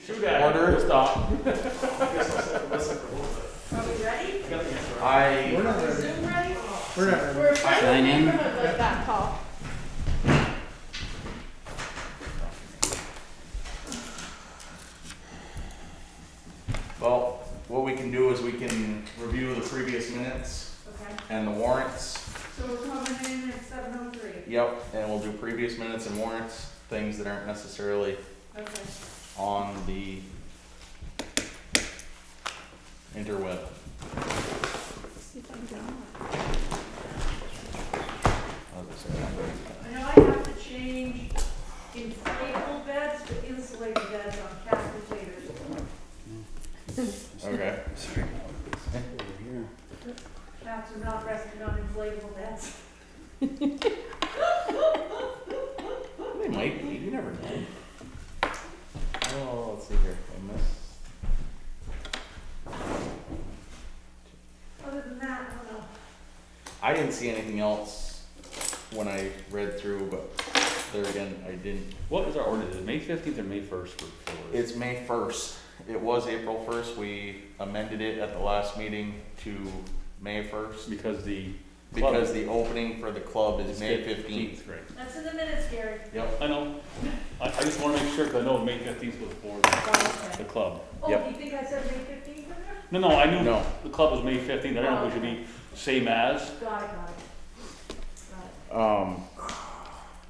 Shoot at it. Order. Stop. I guess I'll sit and listen for a little bit. Are we ready? I got the answer right. We're not Is ready. Zoom ready? We're not ready. We're a friendly Sign in. neighborhood like that, Paul. Well, what we can do is we can review the previous minutes Okay. and the warrants. So we're coming in at 7:03. Yep, and we'll do previous minutes and warrants, things that aren't necessarily Okay. on the interweb. See if I can get on. I was gonna say, I know I have to change inflatable beds to insulated beds on cat potatoes. okay. Cats are not resting on inflatable beds. They might be, you never know. Oh, let's see here, I missed. Other than that, I don't know. I didn't see anything else when I read through, but there again, I didn't. What is our order? Is it May 15th or May 1st for It's May 1st. It was April 1st. We amended it at the last meeting to May 1st because the because the opening for the club is May 15th. Right. That's in the minutes, Gary. Yep. I know. I just want to make sure because I know May 15th was for Oh, the okay. club. Oh, Yep. do you think I said May 15th in there? No, I knew No. the club was May 15th. I don't know if it should be same as. Got it, got it. Got it.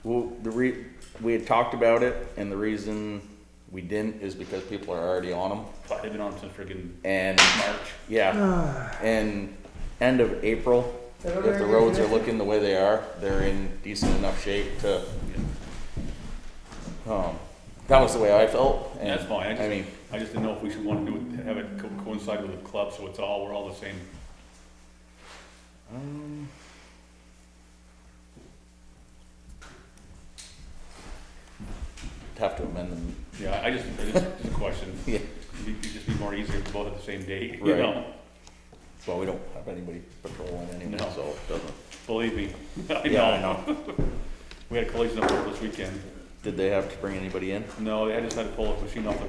Well, we had talked about it, and the reason we didn't is because people are already on them. But they've been on since friggin' And March. yeah, and end of April, if the roads are looking the way they are, they're in decent enough shape to. That was the way I felt. And That's fine. I mean, I just didn't know if we should want to do it, have it coincide with the club, so we're all the same. have to amend them. Yeah, just a question. Yeah. It'd just be more easier if we're both at the same date, Right. you know? Well, we don't have anybody patrolling anyway, No. so it doesn't. Believe me. I Yeah, I know. know. We had a collision up there this weekend. Did they have to bring anybody in? No, they just had to pull the machine off the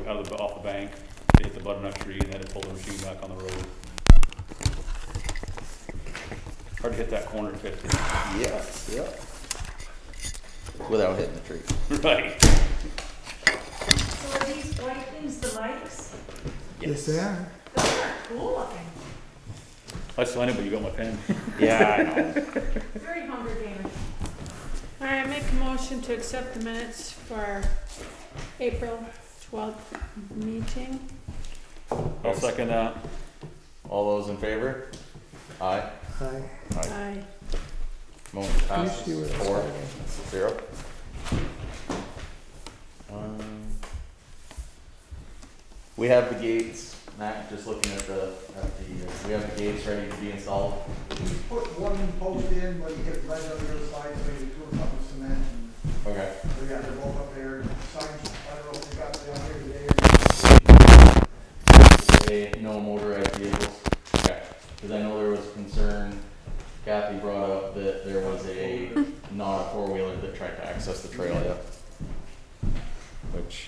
bank. They hit the butternut tree and had to pull the machine back on the road. Hard to hit that corner at 50. Yeah. Without hitting the tree. Right. So are these white things the mics? Yes, they are. Those are cool looking. I signed it, but you got my pen. Yeah, I know. Very Hunger Games. All right, I make a motion to accept the minutes for April 12th meeting. I'll second that. All those in favor? Aye. Hi. Aye. Motion passes Can you see 4-0. where We have the gates. Matt, just looking at we have the gates ready to be installed. We put one post in, but you hit right on the other side, so you do a couple of cement. And Okay. we got them both up there. Signs, I don't know if they got them down here today. No motorized vehicles. Okay. Because I know there was concern. Kathy brought up that there was not a four-wheeler that tried to access the trail yet. Which.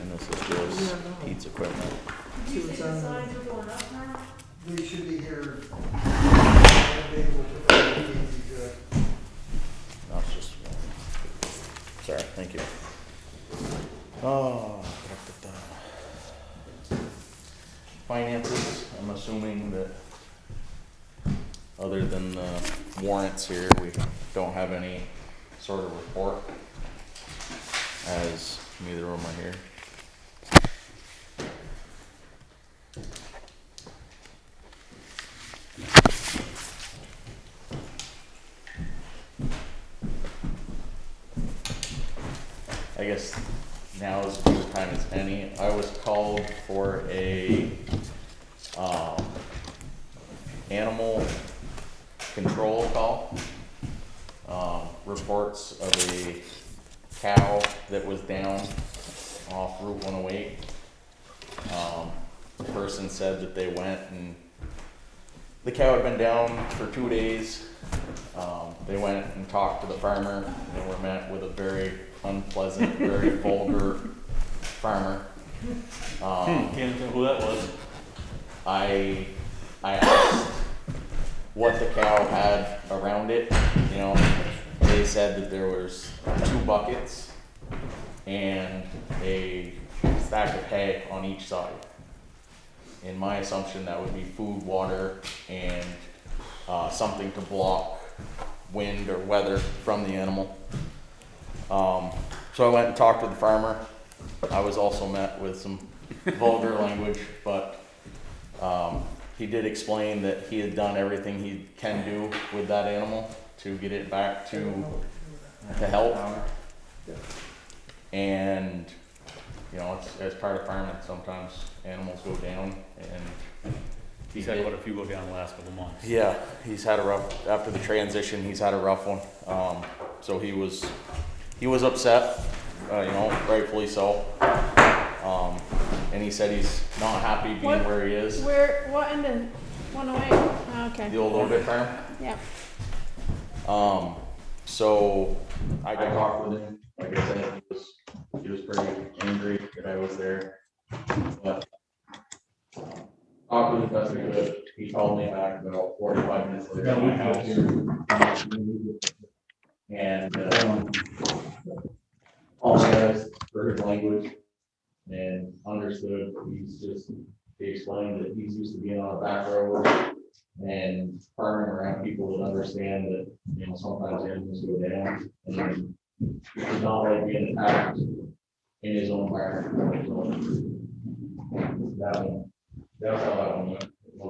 And this is just Pete's equipment. Did you say the signs are going up now? They should be here. They will put that in, good. That's just. Sorry, thank you. Oh. Finances, I'm assuming that other than the warrants here, we don't have any sort of report, as neither of them are here. I guess now is as good a time as any. I was called for a animal control call. Reports of a cow that was down off Route 108. The person said that they went and the cow had been down for 2 days. They went and talked to the farmer, and they were met with a very unpleasant, very vulgar farmer. Can't tell who that was. I asked what the cow had around it, you know. They said that there was 2 buckets and a stack of hay on each side. In my assumption, that would be food, water, and something to block wind or weather from the animal. So I went and talked to the farmer. I was also met with some vulgar language, but he did explain that he had done everything he can do with that animal to get it back to health. And you know, as part of farming, sometimes animals go down, and He's had quite a few go down the last couple months. yeah, he's had a rough, after the transition, he's had a rough one. So he was upset, you know, rightfully so. And he said he's not happy being What- where he is. What ended? 108. Oh, okay. The old Obit farm. Yeah. So I talked with him. Like I said, he was pretty angry that I was there. But talked with him best we could. He called me back about 45 minutes later at my house. And apologized for his language and understood. He explained that he's used to being on a back road and farming around people that understand that, you know, sometimes animals go down, and it's not like being attacked in his own environment. So that's how that one went. It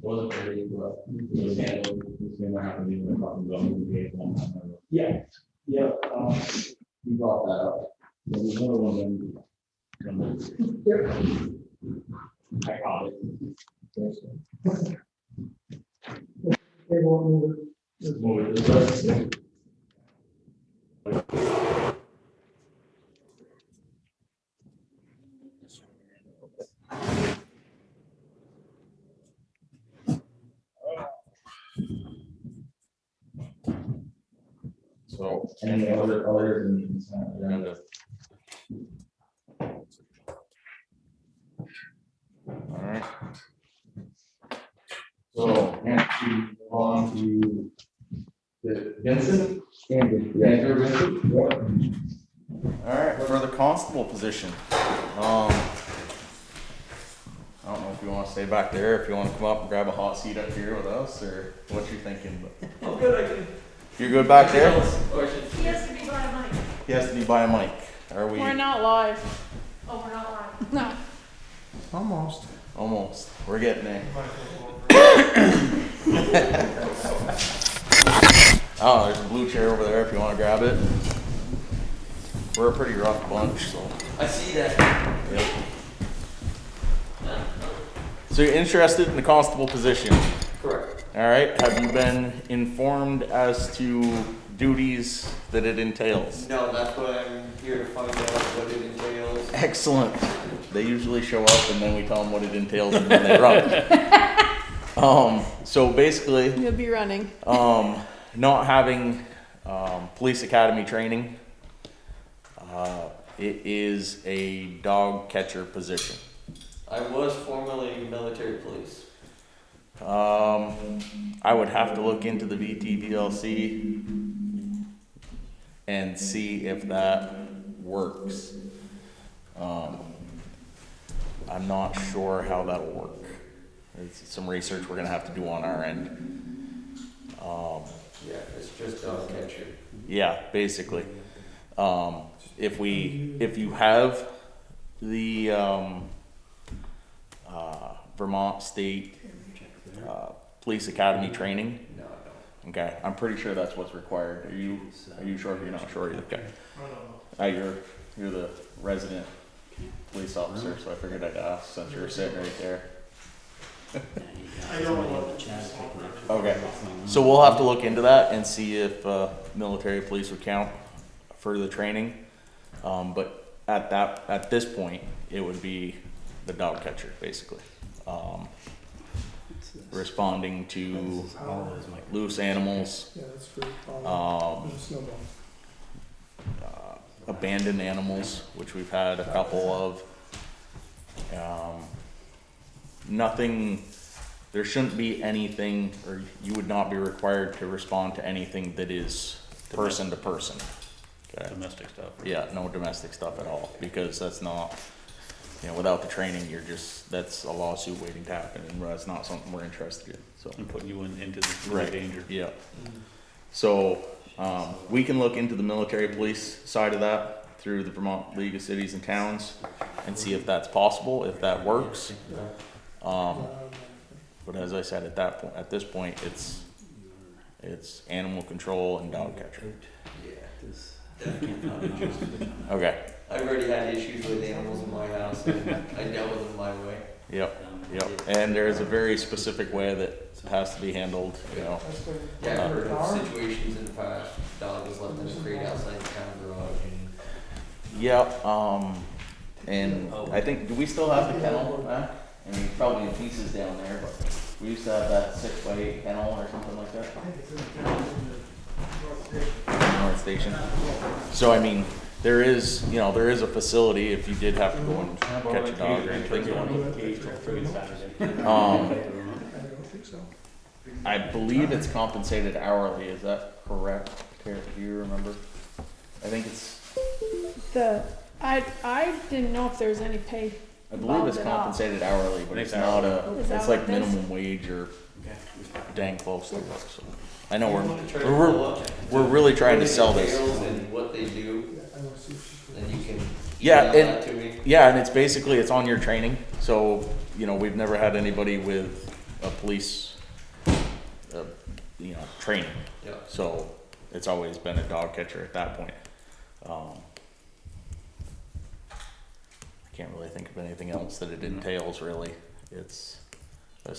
wasn't very, but it was handled. It's gonna happen to me talking about moving the one time. Yeah, we brought that up. There's another one. I caught it. They won't move it. Let's move it this way. So, any other than the consent agenda? All right. So, next we move on to the Vincent. Andrew Vincent. All right, for the constable position. I don't know if you want to stay back there, if you want to come up and grab a hot seat up here with us, or what you're thinking. I'm good, I can. You're good back there? He has to be by a mic. He has to be by a mic. Are we? We're not live. Oh, we're not live. No. Almost. Almost. We're getting there. Oh, there's a blue chair over there if you want to grab it. We're a pretty rough bunch, so. I see that. Yep. So you're interested in the constable position? Correct. All right. Have you been informed as to duties that it entails? No, that's what I'm here to find out, what it entails. Excellent. They usually show up and then we tell them what it entails and then they run. So basically, You'll be running. not having police academy training, it is a dog catcher position. I was formerly military police. I would have to look into the VTVLC and see if that works. I'm not sure how that'll work. It's some research we're gonna have to do on our end. Yeah, it's just dog catcher. Yeah, basically. If you have the Vermont State Police Academy training, No, I don't. okay, I'm pretty sure that's what's required. Are you sure? You're not sure? Okay. You're the resident police officer, so I figured I'd ask since you're sitting right there. I don't know. Okay, so we'll have to look into that and see if military police would count for the training. But at this point, it would be the dog catcher, basically. responding to loose animals, Yeah, that's for, snowball. abandoned animals, which we've had a couple of. Nothing, there shouldn't be anything, or you would not be required to respond to anything that is person to person. Okay. Domestic stuff. Yeah, no domestic stuff at all, because that's not, without the training, that's a lawsuit waiting to happen, and that's not something we're interested in, so. And putting you into the Right. danger. Yeah. So, we can look into the military police side of that through the Vermont League of Cities and Towns and see if that's possible, if that works. But as I said, at this point, it's animal control and dog catcher. Okay. I've already had issues with animals in my house, and I dealt with them my way. Yep. And there's a very specific way that has to be handled, That's good. Yeah, I've heard of situations in the past, dog was left in a crate outside the town garage, and Yep, and I think, do we still have the kennel back? I mean, probably in pieces down there, but we used to have that 6x8 kennel or something like that. I think it's in the town, in the North Station. North Station. So I mean, there is a facility if you did have to go and catch a dog or anything. I don't think so. I believe it's compensated hourly, is that correct, Tara, do you remember? I think it's, I didn't know if there was any pay. I believe it's Involved at all. compensated hourly, but it's It's not Is that it's like what it is? minimum wage or dang close to it, so. I know I'm gonna try to pull up we're really trying to what sell it this. entails and what they do, I want to see if she's. then you can Yeah, email and- that to me. Yeah, and it's basically, it's on your training, so, we've never had anybody with a police, training. Yeah. So, it's always been a dog catcher at that point. I can't really think of anything else that it entails, really. It's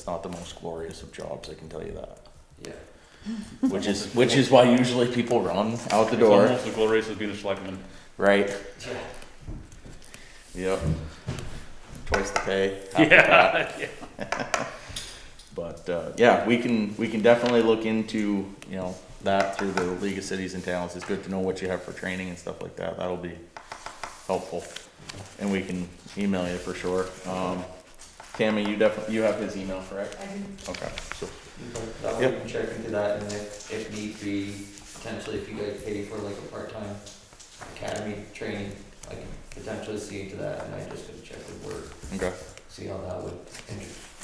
not the most glorious of jobs, I can tell you that. Yeah. Which is why usually people run out the door, It's almost as glorious as being a selectman. right? Yeah. Yep. Twice the pay. half the fat. Yeah. But yeah, we can definitely look into that through the League of Cities and Towns. It's good to know what you have for training and stuff like that. That'll be helpful, and we can email you for sure. Tammy, you have his email, correct? I do. Okay, so That way Yep. you can check into that, and if need be, potentially if you guys pay for like a part-time academy training, I can potentially see into that, and I just gotta check with work, okay, see how that would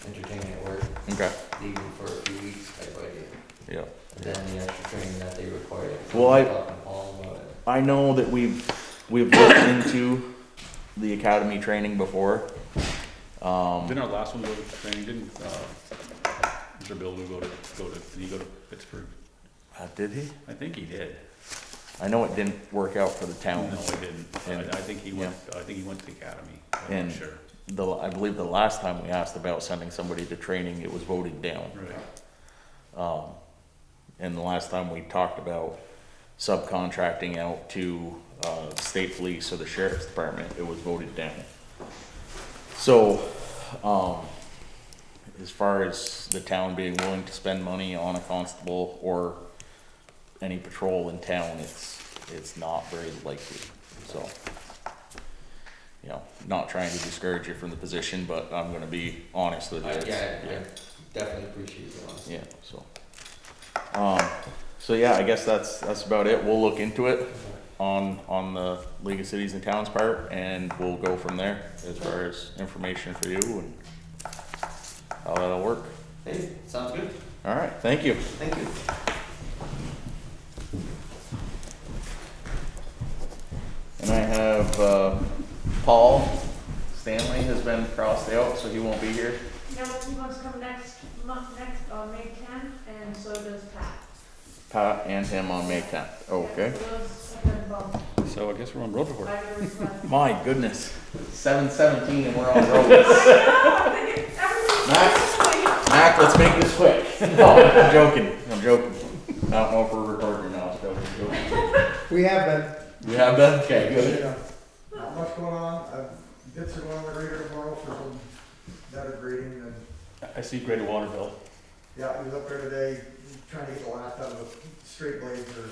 entertain at work, okay, even for a few weeks type idea. yeah. And then the extra training that they require. Well, I- Talking to Paul about it. I know that we've looked into the academy training before. Didn't our last one go to training, didn't, Mr. Bill did he go to Pittsburgh? Did he? I think he did. I know it didn't work out for the town. No, he didn't. And- I think he went to the academy. I'm And- not sure. I believe the last time we asked about sending somebody to training, it was voted down. Right. And the last time we talked about subcontracting out to, state police or the sheriff's department, it was voted down. So, as far as the town being willing to spend money on a constable or any patrol in town, it's not very likely, so. Not trying to discourage you from the position, but I'm gonna be honest with you. I It's- definitely appreciate the honesty. yeah, so yeah, I guess that's about it. We'll look into it on the League of Cities and Towns part, and we'll go from there as far as information for you and how that'll work. Hey, sounds good. All right, thank you. Thank you. And I have, Paul Stanley has been crossed out, so he won't be here. No, he wants to come next month, May 10th, and so does Pat. Pat and him on May 10th. Okay. So those have been both. So I guess we're on road report. By the request. My goodness, 7:17 and we're on road. Mac, let's make this quick. No, I'm joking. I don't know if we're recording or not. So we're joking. We have been. We have been? Okay, good. Yeah. Not much going on, bits are going on the grader tomorrow for some better grading and I see greater water bill. Yeah, he was up there today, trying to get the last out of the straight blades or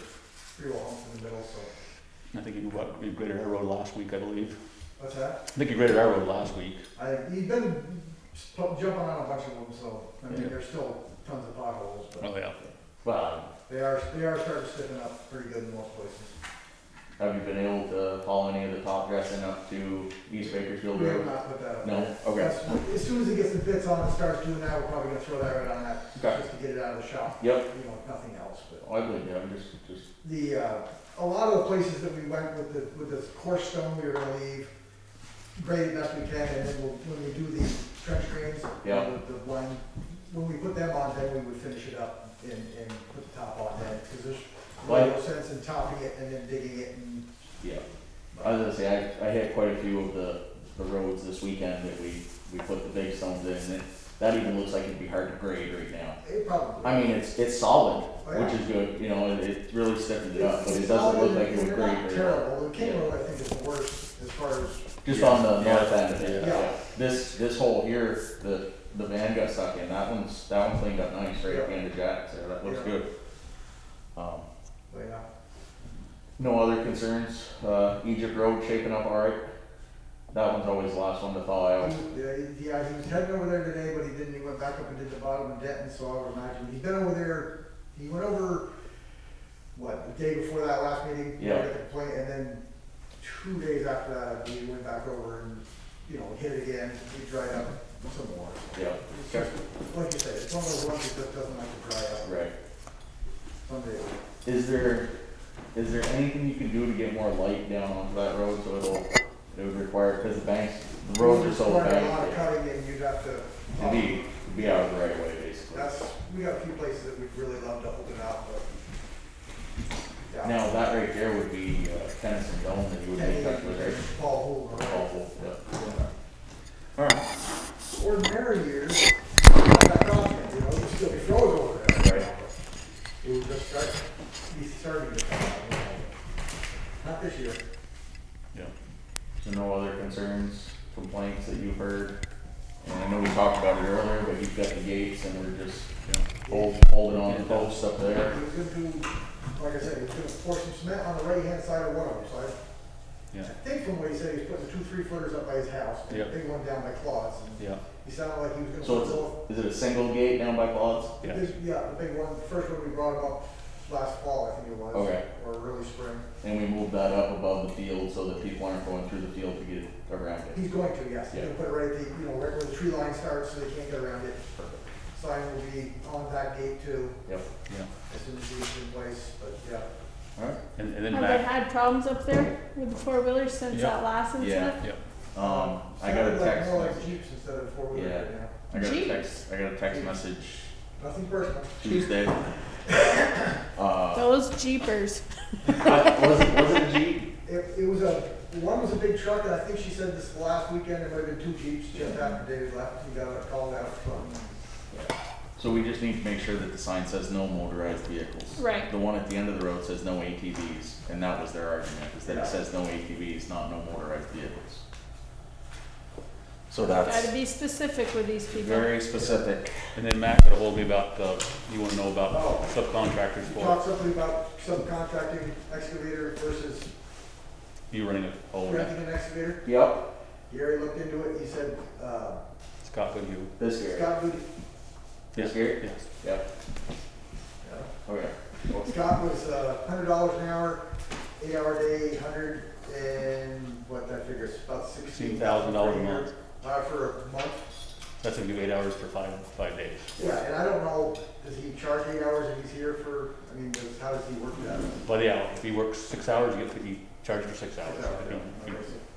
three-wheel humps in the middle, so. I think you graded our road last week, I believe. What's that? I think you graded our road last week. He's been jumping on a bunch of them, so, I mean, Yeah. there's still tons of potholes, but Oh, yeah. Well, they are starting to stiffen up pretty good in most places. have you been able to haul any of the top dressing up to East Bakersfield We have Road? not put that up. No? there. Okay. As soon as he gets the bits on and starts doing that, we're probably gonna throw that right on that, Okay. just to get it out of the shop. Yep. You know, if nothing else, but. I believe, yeah, I'm just, The, a lot of the places that we went with the coarse stone, we were gonna leave graded best we can, and then when we do the trench drains, Yeah. the blind, when we put them on, then we would finish it up and put the top on then, because there's Well- no sense in topping it and then digging it and. yeah. I was gonna say, I hit quite a few of the roads this weekend that we put the big stones in, and that even looks like it'd be hard to grade right now. It probably. I mean, it's solid, Oh, yeah. which is good, you know, it really stiffened it up, but it It's doesn't look solid like it and would they're grade not very terrible, well. the King Road, I think, is the worst as far as, Just Yeah. on the Yeah. north end of it, Yeah. yeah. This hole here, the van got stuck in, that one cleaned up nice right at the end of Jack's there, that looks Yeah. good. Um, but yeah. No other concerns, Egypt Road shaping up alright? That one's always the last one to thaw out. Yeah, he was heading over there today, but he didn't, he went back up and did the bottom of Denton, so I would imagine, he's been over there, he went over, what, the day before that last meeting? Yeah. Got the complaint, and then 2 days after that, he went back over and, you know, hit it again, he dried up some more. Yeah, It's just, like you said, it's one of those ones that just doesn't like to dry up, right. someday it will. Is there anything you can do to get more light down onto that road so it would require, because the roads are so Require bad. a lot of cutting, and you'd have to. To be out of the right way, basically. We got a few places that we'd really love to open up, but. Yeah. Now, that right there would be Tennyson Dome that you would make touch with, right? Paul Hool, right? Awful, yeah. Alright, Ordinary years, that confident, you know, it'd still be froze over there. Right. It would just start, be starting to come out, you know. Not this year. Yeah. so no other concerns, complaints that you've heard? And I know we talked about it earlier, but you've got the gates and we're just, holding on to the posts up there. He was gonna do, like I said, he was gonna pour some cement on the right-hand side of one of them, so Yeah. I think from what he said, he was putting 2 3-footers up by his house, and a Yeah. big one down by Claude's, and Yeah. he sounded like he was gonna So put both. is it a single gate down by Claude's? Yeah. Yeah, the big one, the first one we brought him up last fall, I think it was. Okay. Or early spring. And we moved that up above the field so that people aren't going through the field to get around it. He's going to, yes, he's Yeah. gonna put it right at the, you know, right where the tree line starts, so they can't get around it. Sign will be on that gate too, Yep. Yeah. as soon as he's in place, but yeah. Alright. And then Have they Matt, had problems up there with the four-wheelers since Yeah. that last incident? yeah, I got a Sounded like text more like message. Jeeps instead of 4-wheeler Yeah. right now. I got a Jeeps. text message Nothing personal. Tuesday. Those Jeepers. Was it a Jeep? It was one was a big truck, and I think she said this last weekend, there might have been 2 Jeeps just after David left, he got called out from. So we just need to make sure that the sign says no motorized vehicles. Right. The one at the end of the road says no ATVs, and that was their argument, is that Yeah. it says no ATVs, not no motorized vehicles. So Gotta that's be specific with these people. very specific. and then Matt got ahold of me about, you wanna know about Oh. subcontractors We for, talked something about subcontracting excavator versus you running a, oh, renting an excavator. Yep, Gary looked into it, he said, Scott Goodhue. this here. Scott would, This here? Yes. Yep, okay. Scott was $100 an hour, 8-hour day, 100 and what that figures, about $16,000 a month. For a month. That's gonna do 8 hours for five days. Yeah, and I don't know, does he charge 8 hours if he's here for, I mean, how does he work that? By the hour, if he works 6 hours, he charges for 6 hours.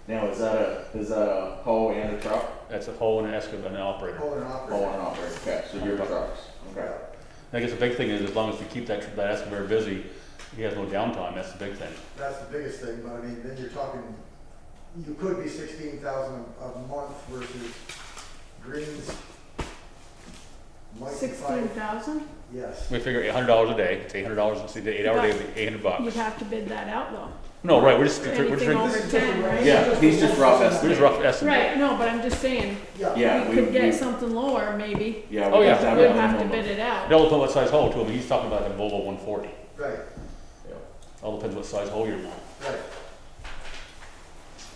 Now, is that a hoe and a truck? That's a hoe and an excavator and an operator. Hold an Hoe operator. and an operator, okay, so your trucks, okay. I guess the big thing is, as long as we keep that excavator busy, he has no downtime, that's the big thing. That's the biggest thing, but I mean, then you're talking, you could be 16,000 a month versus greens. Might be 16,000? Yes. We figure $800 a day, it's $800, it's the 8-hour day, $800. You'd have to bid that out though. No, right, we're just Anything over 10, right? Yeah, he's just rough we're estimate. just rough estimate. Right, no, but I'm just saying, Yeah, we could get something lower maybe. Yeah, Oh, we yeah. have to have We'd a have to minimum bid of- it out. It all depends what size hole too, I mean, he's talking about a Volvo 140. Right, All depends what size hole you want. right.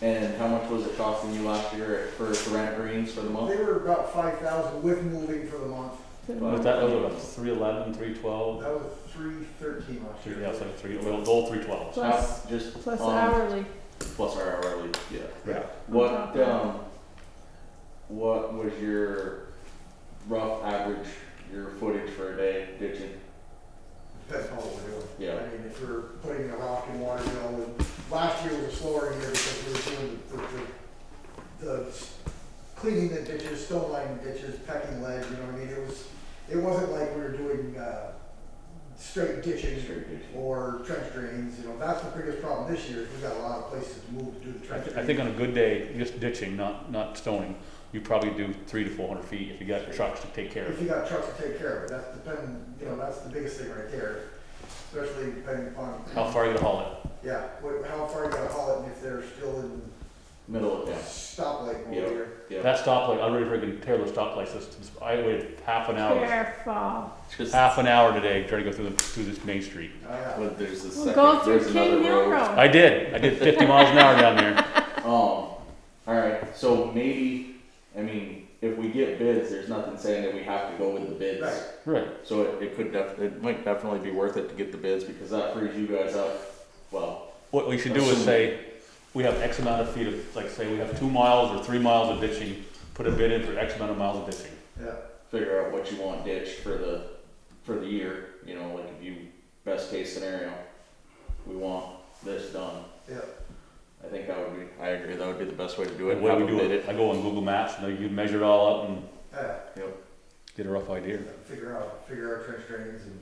And how much was it costing you last year for Ceramic Greens for the month? They were about 5,000 with moving for the month. Was that about 311, 312? That was 313 last year. Yeah, it's like three, old 312s. Plus, Just plus on- hourly. Plus our hourly, yeah. Yeah. What, what was your rough average, your footage for a day ditching? Depends on what we're doing. Yeah. I mean, if we're putting a rock in water, and last year was a slower year because we were doing the cleaning the ditches, stone lining ditches, pecking ledge, you know what I mean? It wasn't like we were doing, straight ditching or trench drains, you know, that's the biggest problem this year, is we've got a lot of places to move to do the trench drains. I think on a good day, just ditching, not stoning, you probably do 300 to 400 feet if you got trucks to take care of If it. you got trucks to take care of it, that's depending, you know, that's the biggest thing right there, especially depending upon. How far you gonna haul it? Yeah, how far you gotta haul it, and if they're still in Middle of town. stoplight mode Yep. here. Yeah. That stoplight, I'm ready for to tear those stoplight systems. I waited half an hour today trying to go through this main street. Oh, yeah. But there's a We'll second, go through there's King another Hill road. Road. I did 50 miles an hour down there. Alright, so maybe, I mean, if we get bids, there's nothing saying that we have to go with the bids. Right. Right. So it might definitely be worth it to get the bids, because that frees you guys up, well, What we should do is say, we have X amount of feet of, like say we have 2 miles or 3 miles of ditching, put a bid in for X amount of miles of ditching. Yeah, figure out what you want ditched for the year, you know, like if you, best case scenario, we want this done. yeah. I think that would be, I agree, that would be the best way to do it. The way we Have do them bid it, I go on Google Maps, and you measure it all up and Yeah, get a rough idea. figure out trench drains, and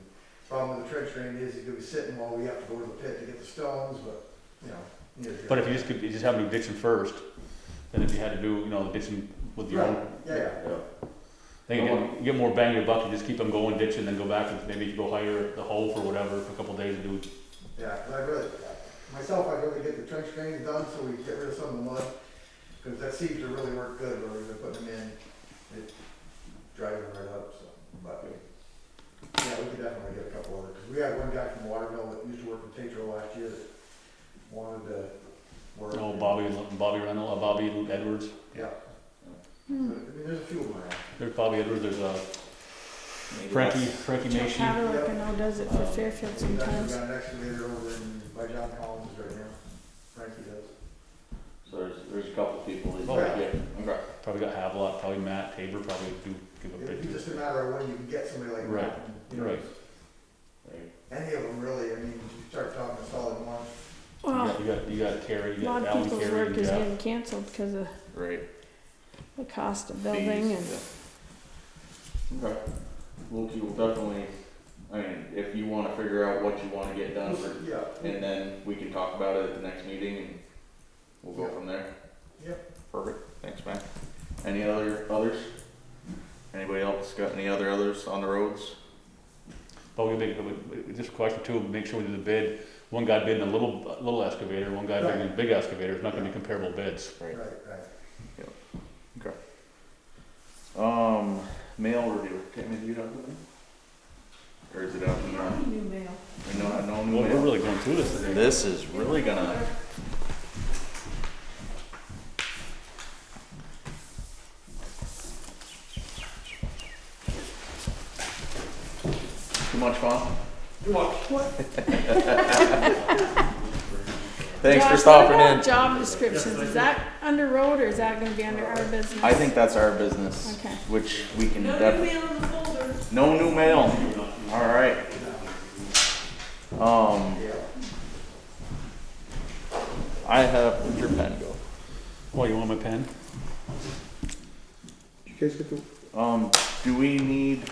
problem with the trench drain is you could be sitting while we have to go to the pit to get the stones, but, you know. neither do But if I. you just have to do ditching first, then if you had to do, the ditching with your Right, own, yeah, yeah. Yeah. then you get more bang for your buck, you just keep them going ditching, then go back and maybe you go hire the hole for whatever for a couple days and do. Yeah, but I'd really get the trench drains done so we get rid of some of the mud, because that seems to really work good where we've been putting them in, it dries them right up, so, but, yeah, we could definitely get a couple other, because we had one guy from Waterville that used to work with Tetro last year that wanted to work. Oh, Bobby Reynolds, Bobby Edwards. Yeah. I Hmm. mean, there's a few of them around. There's Bobby Edwards, there's Maybe Frankie that's- Mason. Haverlick, I know, does it for Fairfield We've sometimes. got an excavator over in, by John Collins right now, Frankie does. So there's a couple people that, Oh, yeah, okay. Probably got Havelock, probably Matt Tabor, probably do give a It'd be bid. just a matter of when you can get somebody like Right, that. and, you know, right. Any of them really, I mean, you start talking a solid one. Well, You got Terry, a you lot got of Alan people's Carey, work you is got. getting canceled because of Right. the cost of building and. Fees, yeah. Okay. We'll definitely, I mean, if you wanna figure out what you wanna get done for, Yeah. and then we can talk about it at the next meeting and we'll go from there. Yep. Perfect, thanks, man. Any others? Anybody else got any others on the roads? But just a question too, make sure we do the bid. One guy bidding a little excavator, one guy bidding a big excavator, it's not gonna be comparable bids. Right, right. Mail review, Tammy, do you have one? Or is it out in the, New mail. no Well, we're mail? really going through this today. This is really gonna, too much fun? Thanks for Josh, stopping what in. about job descriptions, is that under road or is that gonna be under our business? I think that's our business, Okay. which we can No new definitely, mail in the folder. no new mail. Alright. I have, where'd your pen go? Oh, you want my pen? Did you guys get the, Do we need,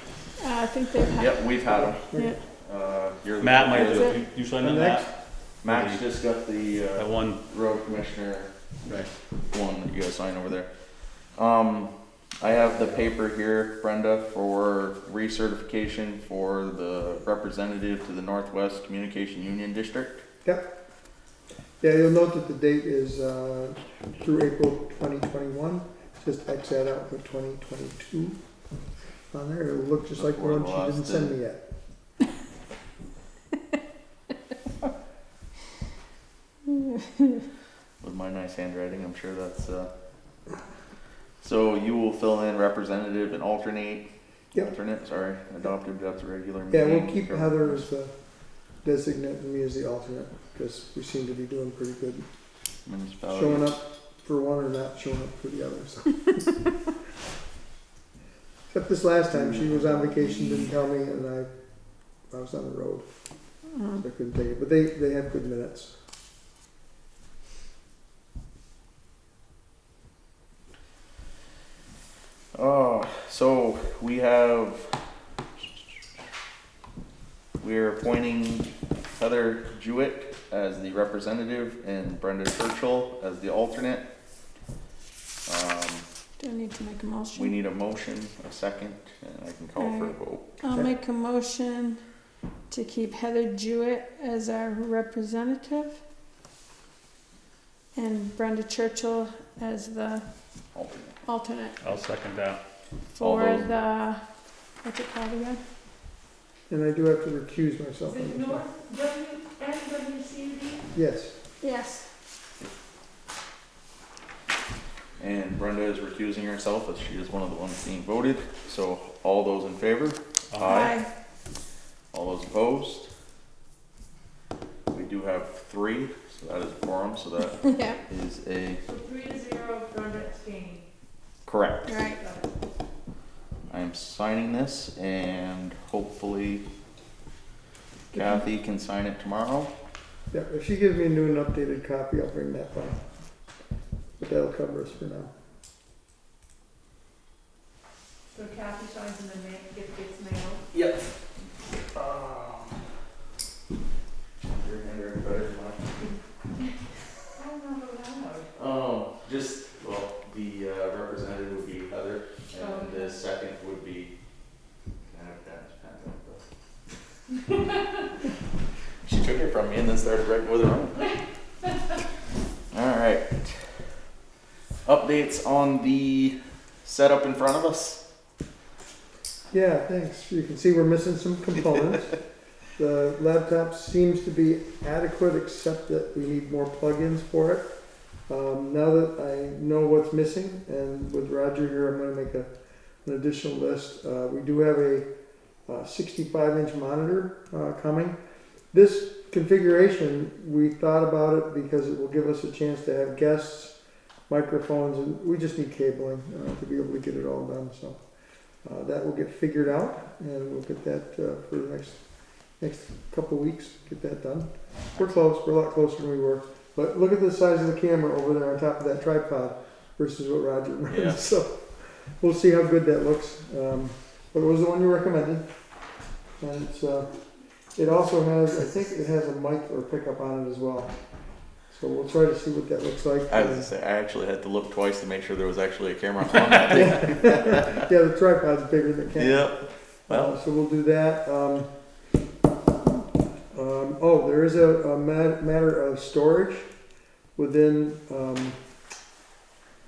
I think they've had, yep, we've had them. yeah, You're the. Matt might you're do the- it. You signed on Next. that? Max just got the, That one, road commissioner right. one that you guys signed over there. I have the paper here, Brenda, for recertification for the representative to the Northwest Communication Union District. Yep. Yeah, you'll note that the date is through April 2021. Just X that out for 2022 on there. It'll look just like the Before one the she last didn't send me yet. With my nice handwriting, I'm sure that's, so you will fill in representative and alternate? Yep. Alternate, sorry, adopted, that's a regular Yeah, meeting. we'll keep Heather as the designate and me as the alternate, because we seem to be doing pretty good. Municipality. Showing up for one or not showing up for the other, so. Except this last time, she was on vacation, didn't tell me, and I was on the road. So I couldn't take it, but they have good minutes. Oh, so we're appointing Heather Jewett as the representative and Brenda Churchill as the alternate. Do I need to make a motion? We need a motion, a second, and I can call for a vote. I'll make a motion to keep Heather Jewett as our representative and Brenda Churchill as the Alternate. alternate I'll second that. All for those- the, what's it called again? And I do have to recuse myself. Is on it this one. North NWCD? Yes. Yes. And Brenda is recusing herself as she is one of the ones being voted. So all those in favor? Aye. All those opposed? We do have 3, so that is a quorum, so that Yeah, is a So 3-0, Brenda abstaining. correct. right. I am signing this and hopefully Kathy can sign it tomorrow. Yeah, if she gives me a new and updated copy, I'll bring that by. But that'll cover us for now. So Kathy signs and then it gets mailed. Yep. Your handwriting better than mine. Oh, not allowed. Just, well, the representative would be Heather, and the second would be, I have Dennis pen. She took it from me and then started writing with her own. Alright. Updates on the setup in front of us? Yeah, thanks. You can see we're missing some components. The laptop seems to be adequate, except that we need more plugins for it. Now that I know what's missing, and with Roger here, I'm gonna make an additional list. We do have a 65-inch monitor coming. This configuration, we thought about it because it will give us a chance to have guests, microphones, and we just need cabling to be able to get it all done. So that will get figured out, and we'll get that for the next couple of weeks, get that done. We're close, we're a lot closer than we were. But look at the size of the camera over there on top of that tripod versus what Roger runs. Yeah. So we'll see how good that looks. But it was the one you recommended. And it also has, I think it has a mic or pickup on it as well. So we'll try to see what that looks like. I was gonna say, I actually had to look twice to make sure there was actually a camera on that thing. Yeah, the tripod's bigger than the camera. Yep. Well, So we'll do that. There is a matter of storage within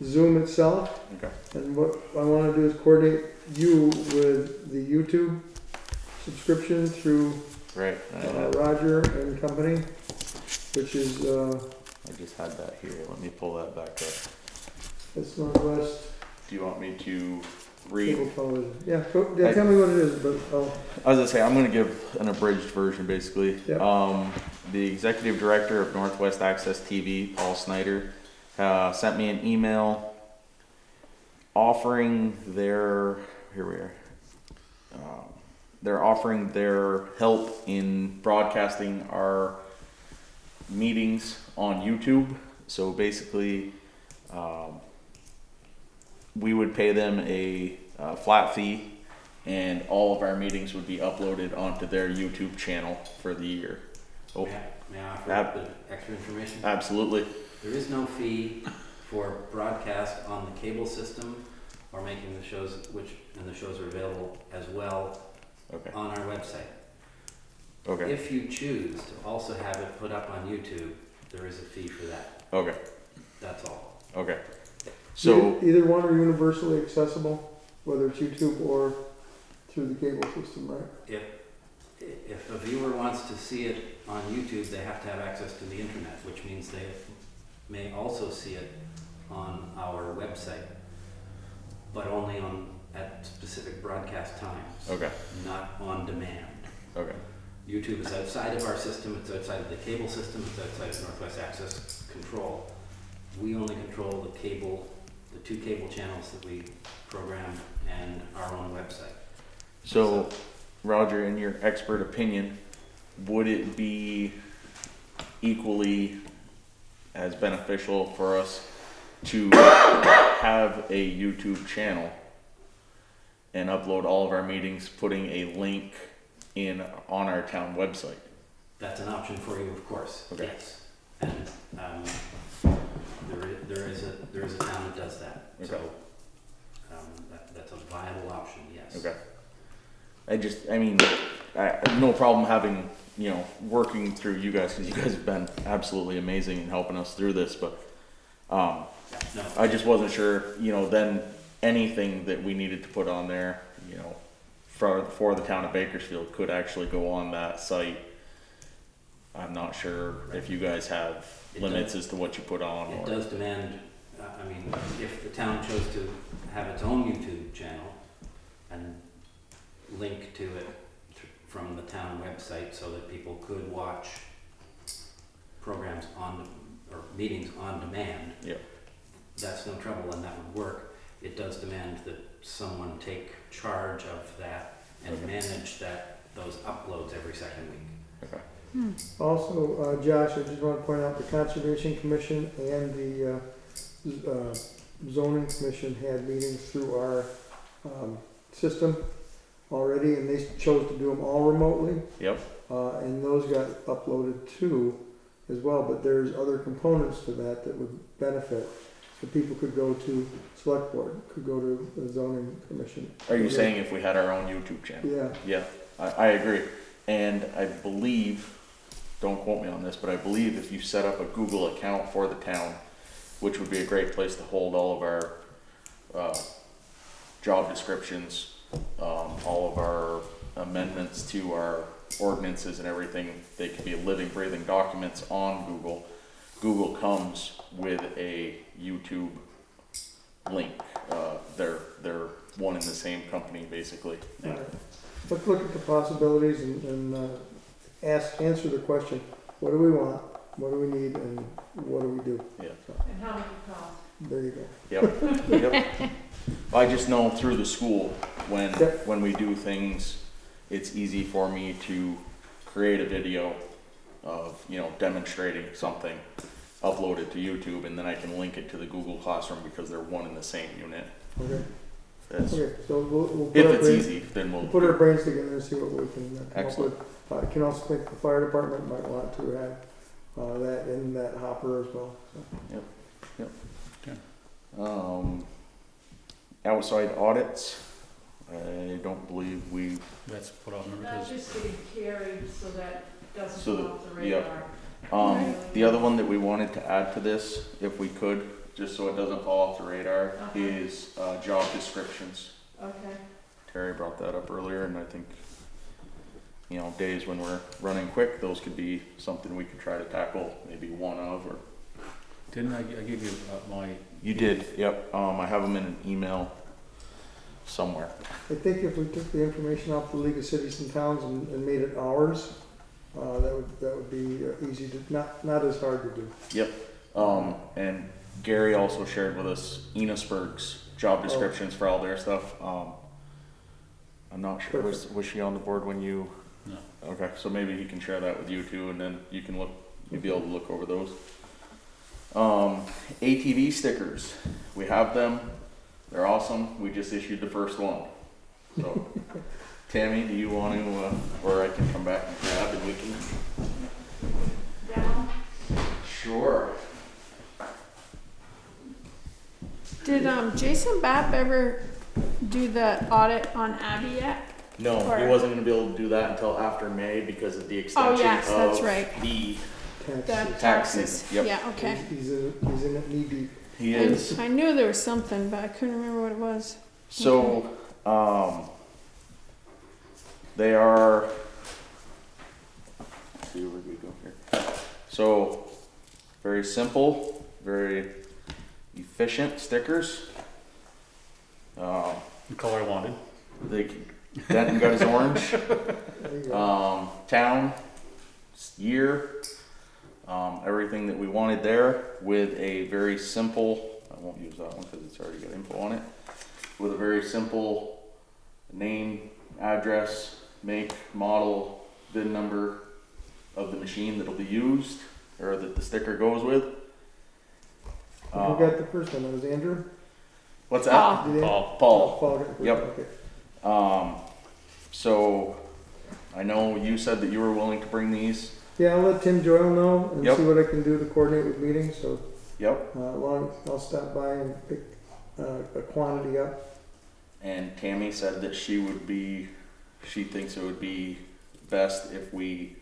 Zoom itself. okay. And what I want to do is coordinate you with the YouTube subscription through Right. Roger and Company, which is I just had that here. Let me pull that back up. it's Northwest Do you want me to read? Cable Television. Yeah, tell me what it is, but I was gonna say, I'm gonna give an abridged version, basically. Yep. The executive director of Northwest Access TV, Paul Snyder, sent me an email offering their, here we are. They're offering their help in broadcasting our meetings on YouTube. So basically, we would pay them a flat fee, and all of our meetings would be uploaded onto their YouTube channel for the year. Oh, May I offer Ab- the extra information? absolutely. There is no fee for broadcast on the cable system or making the shows, and the shows are available as well Okay, on our website. okay, If you choose to also have it put up on YouTube, there is a fee for that. okay, That's all. okay. So, Either one are universally accessible, whether it's YouTube or through the cable system, right? If a viewer wants to see it on YouTube, they have to have access to the internet, which means they may also see it on our website, but only at specific broadcast times, okay, not on demand. okay, YouTube is outside of our system, it's outside of the cable system, it's outside of Northwest Access control. We only control the 2 cable channels that we program and our own website. so, Roger, in your expert opinion, would it be equally as beneficial for us to have a YouTube channel and upload all of our meetings, putting a link on our town website? That's an option for you, of course, Okay. yes. And there is a town that does that, so Okay. that's a viable option, yes. Okay. I no problem having, working through you guys, because you guys have been absolutely amazing in helping us through this, but, No, I just wasn't sure, then anything that we needed to put on there, for the town of Bakersfield could actually go on that site. I'm not sure if you guys have limits as to what you put on, it or, does demand, if the town chose to have its own YouTube channel and link to it from the town website so that people could watch programs or meetings on demand. Yeah. That's no trouble and that would work. It does demand that someone take charge of that and Okay. manage those uploads every second week. okay, Also, Josh, I just want to point out the Conservation Commission and the Zoning Commission had meetings through our system already, and they chose to do them all remotely. yep, And those got uploaded too as well, but there's other components to that would benefit. So people could go to select board, could go to the zoning commission. are you saying if we had our own YouTube channel? Yeah, Yeah, I agree, and I believe, don't quote me on this, but I believe if you set up a Google account for the town, which would be a great place to hold all of our, job descriptions, all of our amendments to our ordinances and everything, they could be living, breathing documents on Google. Google comes with a YouTube link, they're one and the same company, basically. all right. Let's look at the possibilities and answer the question, what do we want, what do we need, and what do we do? Yeah. So, And how much it costs? there you go. Yep. I just know through the school, Yep. when we do things, it's easy for me to create a video of, demonstrating something, upload it to YouTube, and then I can link it to the Google Classroom because they're one in the same unit. Okay, That's- okay, so we'll put If our it's brains, easy, then we'll. put our brains together and see what we can come up Excellent. with. I can also think the fire department might want to have that in that hopper as well. So. Outside audits, I don't believe we, That's put on, remember, That's 'cause just getting carried so that doesn't So come that- off the yep. radar. the other one that we wanted to add to this, if we could, just so it doesn't fall off the radar, Uh-huh. is, job descriptions. Okay, Terry brought that up earlier, and I think, days when we're running quick, those could be something we could try to tackle, maybe one of, or. didn't I give you my, You did, yep, I have them in an email somewhere. I think if we took the information off the League of Cities and Towns and made it ours, that would be easy to, not as hard to do. And Gary also shared with us Enosburg's job descriptions for all their stuff. I'm not sure, was she on the board when you? No. Okay, so maybe he can share that with you too, and then you'll be able to look over those. ATV stickers, we have them, they're awesome, we just issued the first one. So, Tammy, do you want to, or I can come back and grab and we can? down, Sure. Did Jason Bapp ever do the audit on Abby yet? No, he Or- wasn't gonna be able to do that until after May because of the extension yes, that's of right. the The Taxes. taxes. season, yep. Yeah, okay. He's in it knee deep. He And is. I knew there was something, but I couldn't remember what it was. So, they are, let's see where we go here. So, very simple, very efficient stickers. The color I wanted. They, Denton got his orange. There you go. Town, year, everything that we wanted there with a very simple, I won't use that one because it's already got info on it, with a very simple name, address, make, model, VIN number of the machine that'll be used, or that the sticker goes with. Who got the first one? That was Andrew? What's that? Did he- Paul. Paul. Paul got the first Yep. one, okay. So, I know you said that you were willing to bring these. Yeah, I'll let Tim Joyle know and Yep. see what I can do to coordinate with meetings, so, Yep. I'll stop by and pick, a quantity up. And Tammy said that she thinks it would be best if we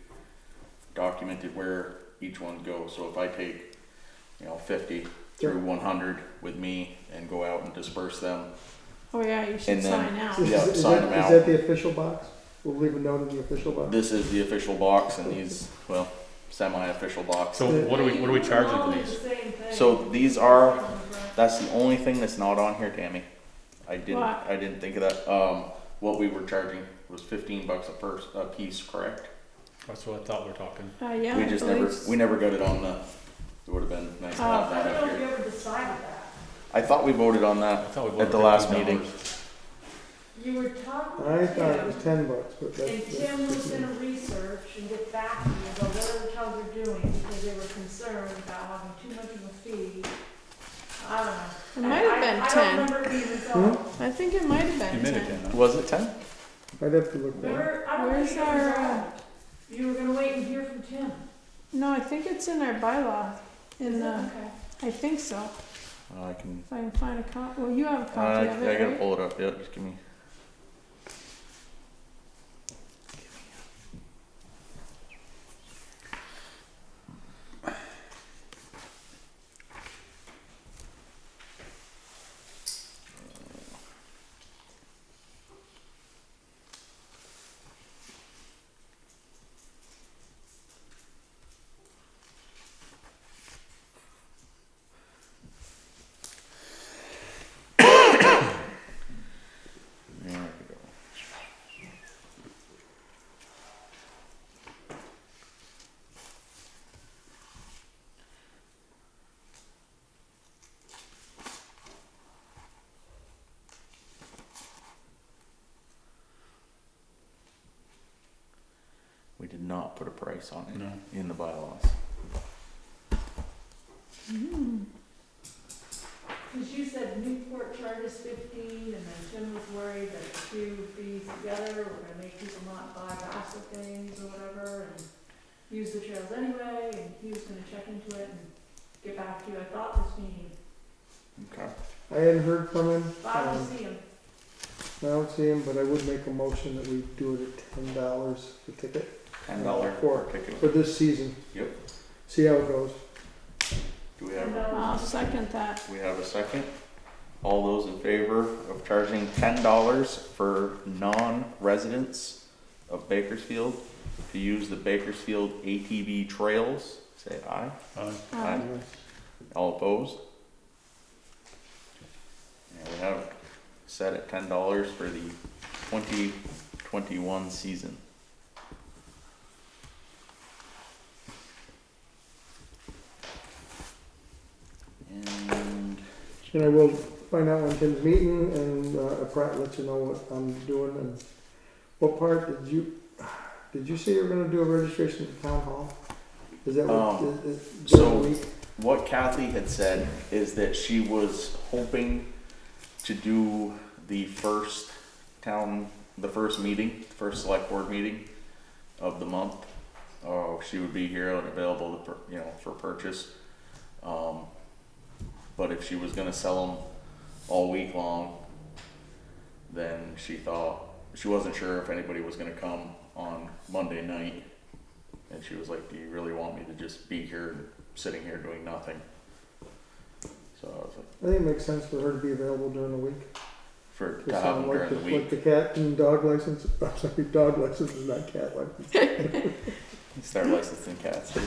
documented where each one goes. So if I take, 50 through 100 with me and go out and disperse them. Oh yeah, you should And then- sign out. Yeah, Is sign that- them out. Is that the official box? We'll leave a note in the official box. This is the official box and these, semi-official box. So what are we charging for All these? the same thing. So these are, that's the only thing that's not on here, Tammy. I What? didn't think of that. What we were charging was $15 a piece, correct? That's what I thought we were talking. Yeah, We I just believe never, so. we never got it on the, it would have been nice to have I that don't up know if you here. ever decided that. I thought we voted on I that thought we at voted the last $15. meeting. You were talking I to thought it Tim, was $10, but that's. and Tim was gonna research and get back to you about what the hell they're doing, because they were concerned about having too much of a fee. I don't know. It might have been I 10. don't remember it being resolved. I think it might have You been made it 10. 10, huh? Was it 10? I'd have to look back. Remember, I don't Where's think it was our, resolved. You were gonna wait and hear from Tim. No, I think it's in our bylaw. Is In it? the, Okay. I think so. I can, If I can find a copy. Well, you have a I copy of it, gotta right? pull it up, yeah, just give me. There we go. We did not put a price on it No. in the bylaws. Cause you said Newport charges 15, and then Tim was worried that the two fees together were gonna make people not buy basket things or whatever, and use the trails anyway, and he was gonna check into it and get back to you. I thought this meeting, Okay. I hadn't heard from him. but I don't see him. I don't see him, but I would make a motion that we do it at $10 a ticket $10 For- ticket. for this season. Yep. See how it goes. Do we have, I'll second that. we have a second? All those in favor of charging $10 for non-residents of Bakersfield to use the Bakersfield ATV trails, say aye. Aye. All opposed? And we have it set at $10 for the 2021 season. And And I will find out when Tim's meeting and, let you know what I'm doing and what part did you say you were gonna do a registration at the town hall? Is that what, is so- during the week? what Kathy had said is that she was hoping to do the first meeting, first select board meeting of the month. She would be here and available to, for purchase. But if she was gonna sell them all week long. Then she wasn't sure if anybody was gonna come on Monday night. And she was like, do you really want me to just be here, sitting here doing nothing? So I was like, I think it makes sense for her to be available during the week. to have them during the Like week. the cat and dog license, I'm sorry, dog license is not cat license. Start licensing cats.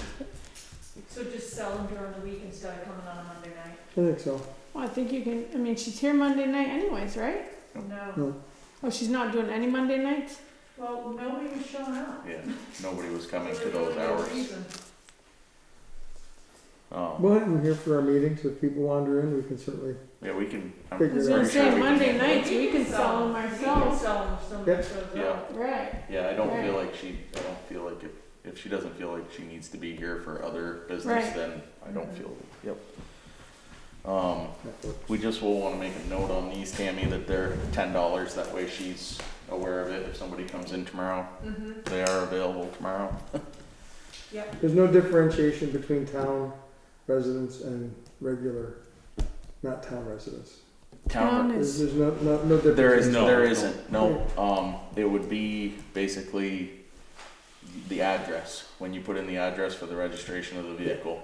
So just sell them during the week instead of coming on a Monday night? I think so. Well, I think you can, I mean, she's here Monday night anyways, right? No. No. Oh, she's not doing any Monday nights? Well, nobody was showing up. Yeah, nobody was coming to For those no hours. reason. Well, I'm here for our meetings. If people wander in, we can certainly, Yeah, we can, I'm Figure I was it gonna pretty sure say we can Monday handle it. nights, we can sell them We can ourselves. sell them if somebody Yeah. shows Yeah. up. Right. Yeah, I don't feel Right. like if she doesn't feel like she needs to be here for other business, Right. then I don't feel, yep. that works. We just will wanna make a note on these, Tammy, that they're $10, that way she's aware of it. If somebody comes in tomorrow, Mm-hmm, they are available tomorrow. yep. There's no differentiation between town residents and regular, not town residents. Town There's, is, there's no difference. There is, No. there isn't, no, it would be basically the address, when you put in the address for the registration of the vehicle.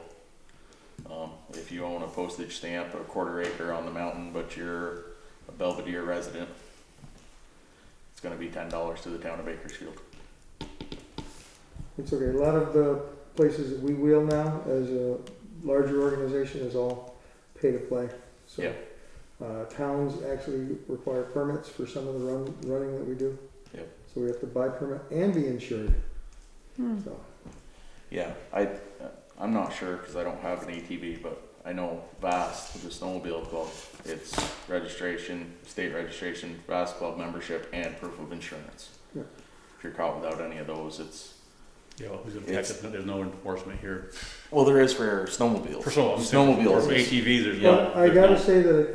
If you own a postage stamp, a quarter acre on the mountain, but you're a Belvedere resident, it's gonna be $10 to the town of Bakersfield. It's okay. A lot of the places that we wheel now, as a larger organization, is all pay to play. So, Yeah. towns actually require permits for some of the running that we do. Yep. So we have to buy permit and be insured. hmm. So, Yeah, I'm not sure, cause I don't have an ATV, but I know VAST, the snowmobile club, it's registration, state registration, VAST club membership, and proof of insurance. Yeah. If you're caught without any of those, it's, Yeah, well, who's gonna protect it? There's no enforcement here. well, there is for snowmobiles. For snowmobiles, Snowmobiles for is- ATVs, there's Yeah. no. I gotta say that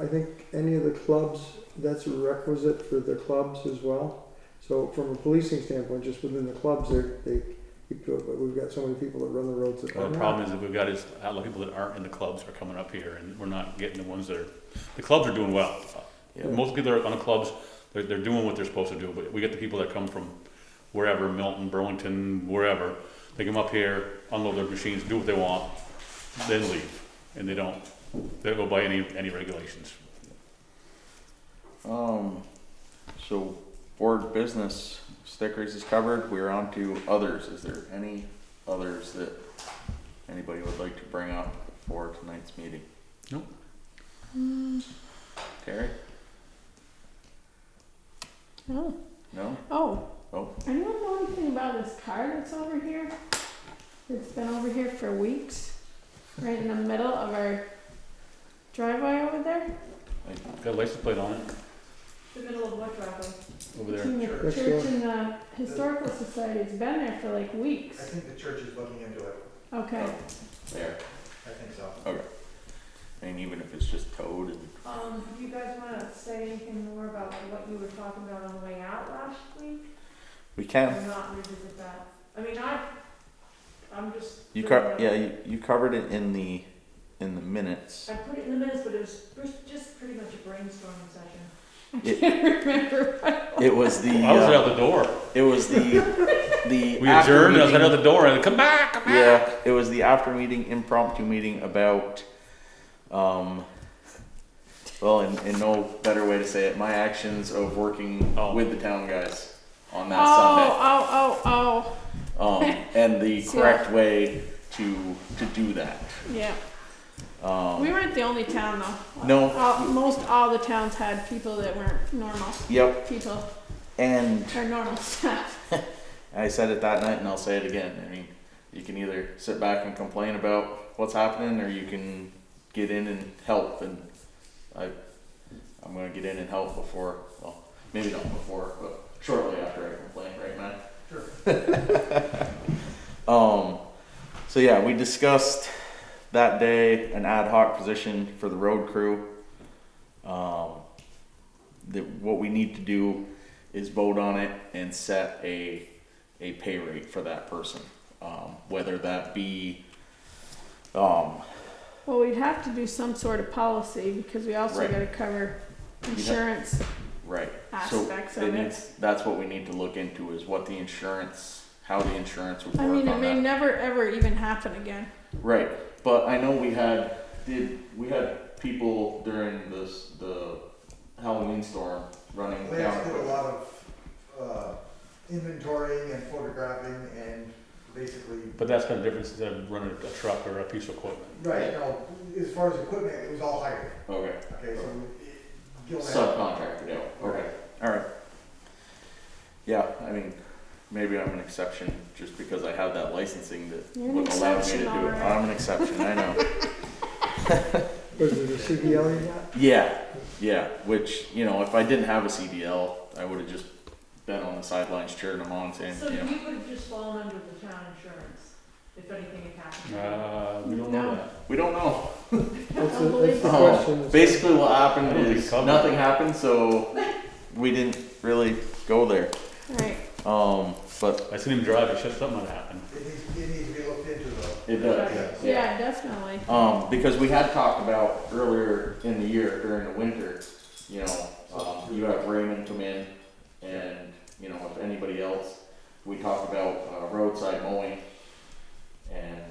I think any of the clubs, that's a requisite for the clubs as well. So from a policing standpoint, just within the clubs, they keep to it, but we've got so many people that run the roads that. Well, the problem is that we've got a lot of people that aren't in the clubs are coming up here, and we're not getting the ones that are, the clubs are doing well. Yeah. Most people that are on the clubs, they're doing what they're supposed to do, but we get the people that come from wherever, Milton, Burlington, wherever, they come up here, unload their machines, do what they want, then leave, and they don't go by any regulations. So board business stickers is covered, we're on to others. Is there any others that anybody would like to bring up for tonight's meeting? Nope. Terry? Oh. No? Oh. Oh. Anyone know anything about this car that's over here? It's been over here for weeks, right in the middle of our driveway over there. Got a license plate on it, The middle of what driveway? over Between there. the Next church door. and the historical society. It's been there for like I weeks. think the church is looking into it. Okay. There. I think so. And even if it's just towed and, Do you guys wanna say anything more about what you were talking about on the way out last week? we can. Or not revisit that? I mean, I'm just. You throwing it out. you covered it in the minutes. I put it in the minutes, but it was just pretty much a brainstorming session. I can't remember. It was the, I was out the door. it was the We after adjourned, and I was meeting- out the door, and come back. Yeah, it was the after meeting impromptu meeting about, well, in no better way to say it, my actions of working Oh. with the town guys on that Oh. Sunday. And the So- correct way to do that. Yeah. We Um, weren't the only town though. No. Most all the towns had people that weren't normal yep, people and or normal staff. I said it that night and I'll say it again. I mean, you can either sit back and complain about what's happening or you can get in and help, and I'm gonna get in and help before, well, maybe not before, but shortly after I complain, right, man? Sure. So yeah, we discussed that day an ad hoc position for the road crew. What we need to do is vote on it and set a pay rate for that person. Whether that be, Well, we'd have to do some sort of policy because we also Right. gotta cover insurance Right. aspects So of it it. needs, that's what we need to look into, is what the insurance, how the insurance would I work mean, it on may that. never ever even happen again. Right, but I know we had people during the Halloween storm running down. Lance did a lot of inventorying and photographing and basically, But that's kind of different instead of running a truck or a piece of equipment. right, no, as far as equipment, it was all hired. Okay, Okay, so Gil had, subcontracted out, okay, alright. Yeah, I mean, maybe I'm an exception just because I have that licensing that You're an would allow me to exception, do it. alright. I'm an exception, I know. Was it a CDL you got? Yeah, which, you know, if I didn't have a CDL, I would have just been on the sidelines cheering them on saying, So you you know. would have just fallen under the town insurance if anything had happened. We don't know No. that. We don't know. That's Don't the believe question. it. is- Basically what I happened don't think is so. nothing happened, so we didn't really go there. Right. But I seen him drive, it's just something that happened. it needs to be looked into though. it does, Yeah, definitely. because we had talked about earlier in the year during the winter, you know, you have Raymond come in and, you know, if anybody else, we talked about roadside mowing and,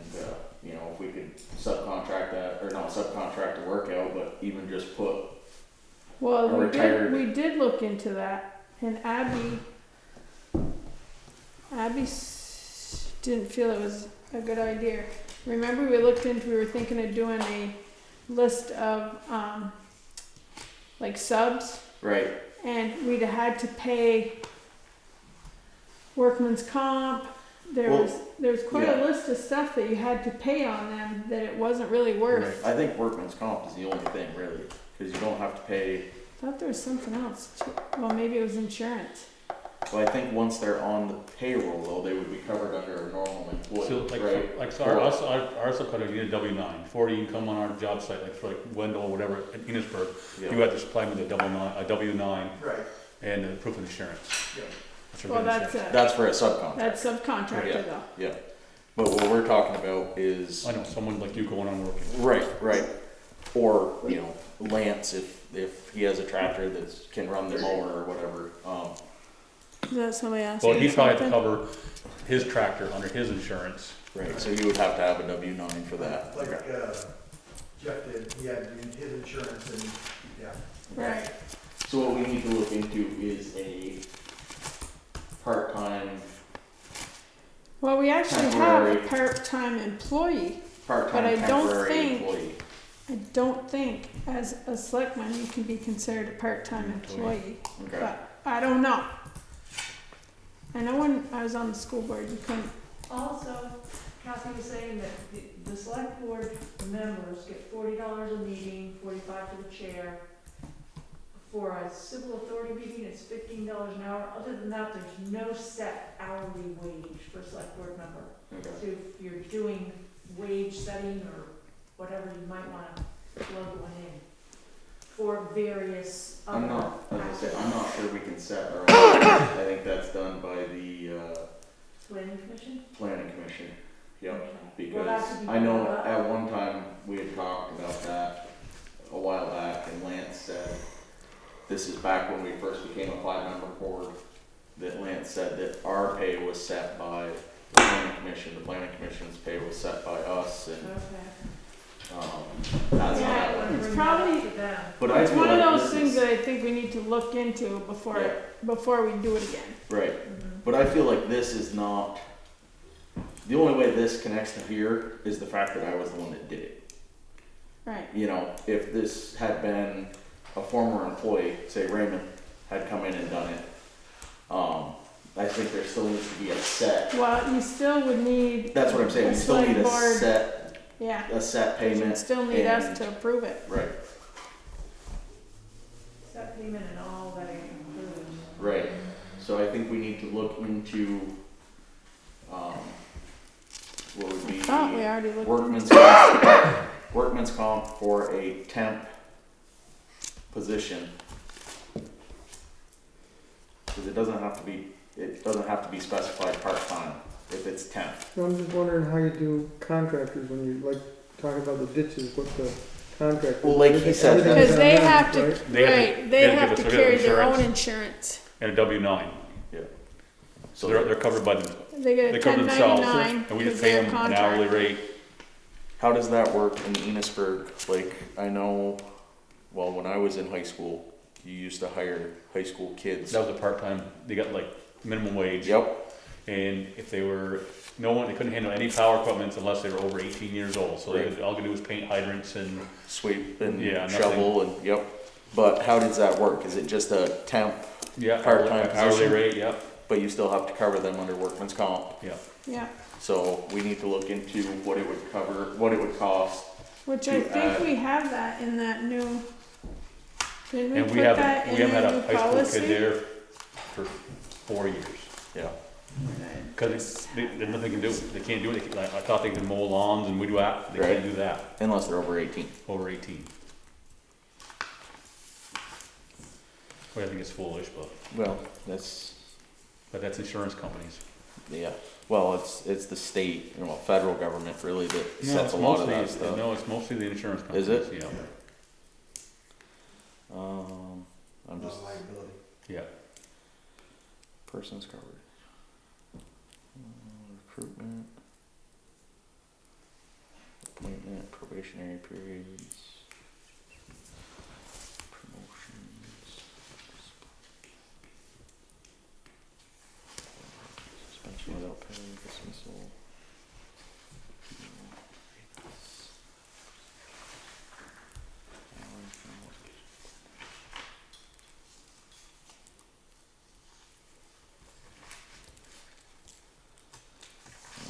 you know, if we could subcontract that, or not subcontract the work out, but even just put, Well, A retired- we did look into that, and Abby didn't feel it was a good idea. Remember, we were thinking of doing a list of like subs, right, and we'd have had to pay workman's comp. There Well, was quite yeah. a list of stuff that you had to pay on them that it wasn't really worth. I think workman's comp is the only thing really, cause you don't have to pay. I thought there was something else too. Well, maybe it was insurance. Well, I think once they're on the payroll though, they would be covered under a normal So employee, like, right? so our subcontractor needed a W-9, 40 you can come on our job site, like for like Wendell or whatever, in Enosburg, you Yeah. had to supply me with a W-9 Right, and a proof of insurance. yeah. That's our Well, good that's insurance. That's for a subcontract. that's subcontractor Yeah. though. Yeah, but what we're talking about is, I know, someone like you going on working. right, or, you know, Lance, if he has a tractor that can run the mower or whatever, Is that somebody asking? Well, he probably had to something? cover his tractor under his insurance. right, so you would have to have a W-9 for that. Like Jeff did, he had his insurance and, yeah. Right. So what we need to look into is a part-time, Well, we actually have a Temporary. part-time employee. part-time But I don't temporary think- employee. I don't think as a selectman you can be considered a part-time employee. Okay, But I don't know. I know when I was on the school board, you couldn't. Also, Kathy was saying that the select board members get $40 a meeting, 45 for the chair. For a civil authority meeting, it's $15 an hour. Other than that, there's no set hourly wage for a select board member. okay. So if you're doing wage setting or whatever, you might wanna plug one in for various other. I'm not, as I said, I'm not sure we can set our own, I think that's done by the, Planning commission? planning commission. Yep, Okay. Well, that because could be I know brought up. at one time we had talked about that a while back, and Lance said, this is back when we first became a 5-member board, that Lance said that our pay was set by the planning commission, the planning commission's pay was set by us, and, Okay. that's Yeah, not. I wanna it's bring probably- that up to them. But I It's feel one of like those this things is- that I think we need to look into before we do it again. Right, Mhm. but I feel like this is not, the only way this connects to here is the fact that I was the one that did it. Right. You know, if this had been a former employee, say Raymond, had come in and done it, I think there still needs to be a set, Well, you still would need. that's what I'm saying, you still need a select board- set, Yeah. a set 'Cause you'd payment, still need us and- to approve it. right, Set payment and all that it includes. right. So I think we need to look into, what would be Thought we already looked workman's into it. comp, workman's comp for a temp position. Cause it doesn't have to be specified part-time if it's temp. I'm just wondering how you do contractors when you, like, talking about the ditches, what the contract. Well, like he said, Everything's Because on they them, have to, right? They have to- right, they they have to have give to us their carry their own insurance. insurance. And a W-9. So they're covered by the, They get they a cover ten themselves, ninety-nine and we because just pay they're them an hourly contract. rate. how does that work in Enosburg? Like, I know, well, when I was in high school, you used to hire high school kids. That was a part-time, they got like minimum wage. Yep, And if they were, they couldn't handle any power equipment unless they were over 18 years old. So Right. all they could do was paint hydrants and, sweep and Yeah, nothing. shovel and, yep. But how does that work? Is it just a temp, yeah, Part-time hourly position? rate, yep, but you still have to cover them under workman's comp? yep. Yeah, So we need to look into what it would cover, what it would cost. which I To add- think we have that in that new, didn't we And put we that haven't in had the a new high school policy? kid there for 4 years. Yeah, Cause there's nothing they can do, they can't do it, I thought they could mow lawns and we do that, they Right. can't do that, unless they're over 18. over 18. Well, I think it's foolish, Well, that's, but that's insurance companies. yeah, well, it's the state, federal government really that No, sets it's a lot of mostly- that stuff. No, it's mostly the insurance companies. Is it? Yeah, I'm just, Liability. yeah. persons covered. Recruitment. Appointment, probationary periods. Promotions. Suspension without pay, dismissal.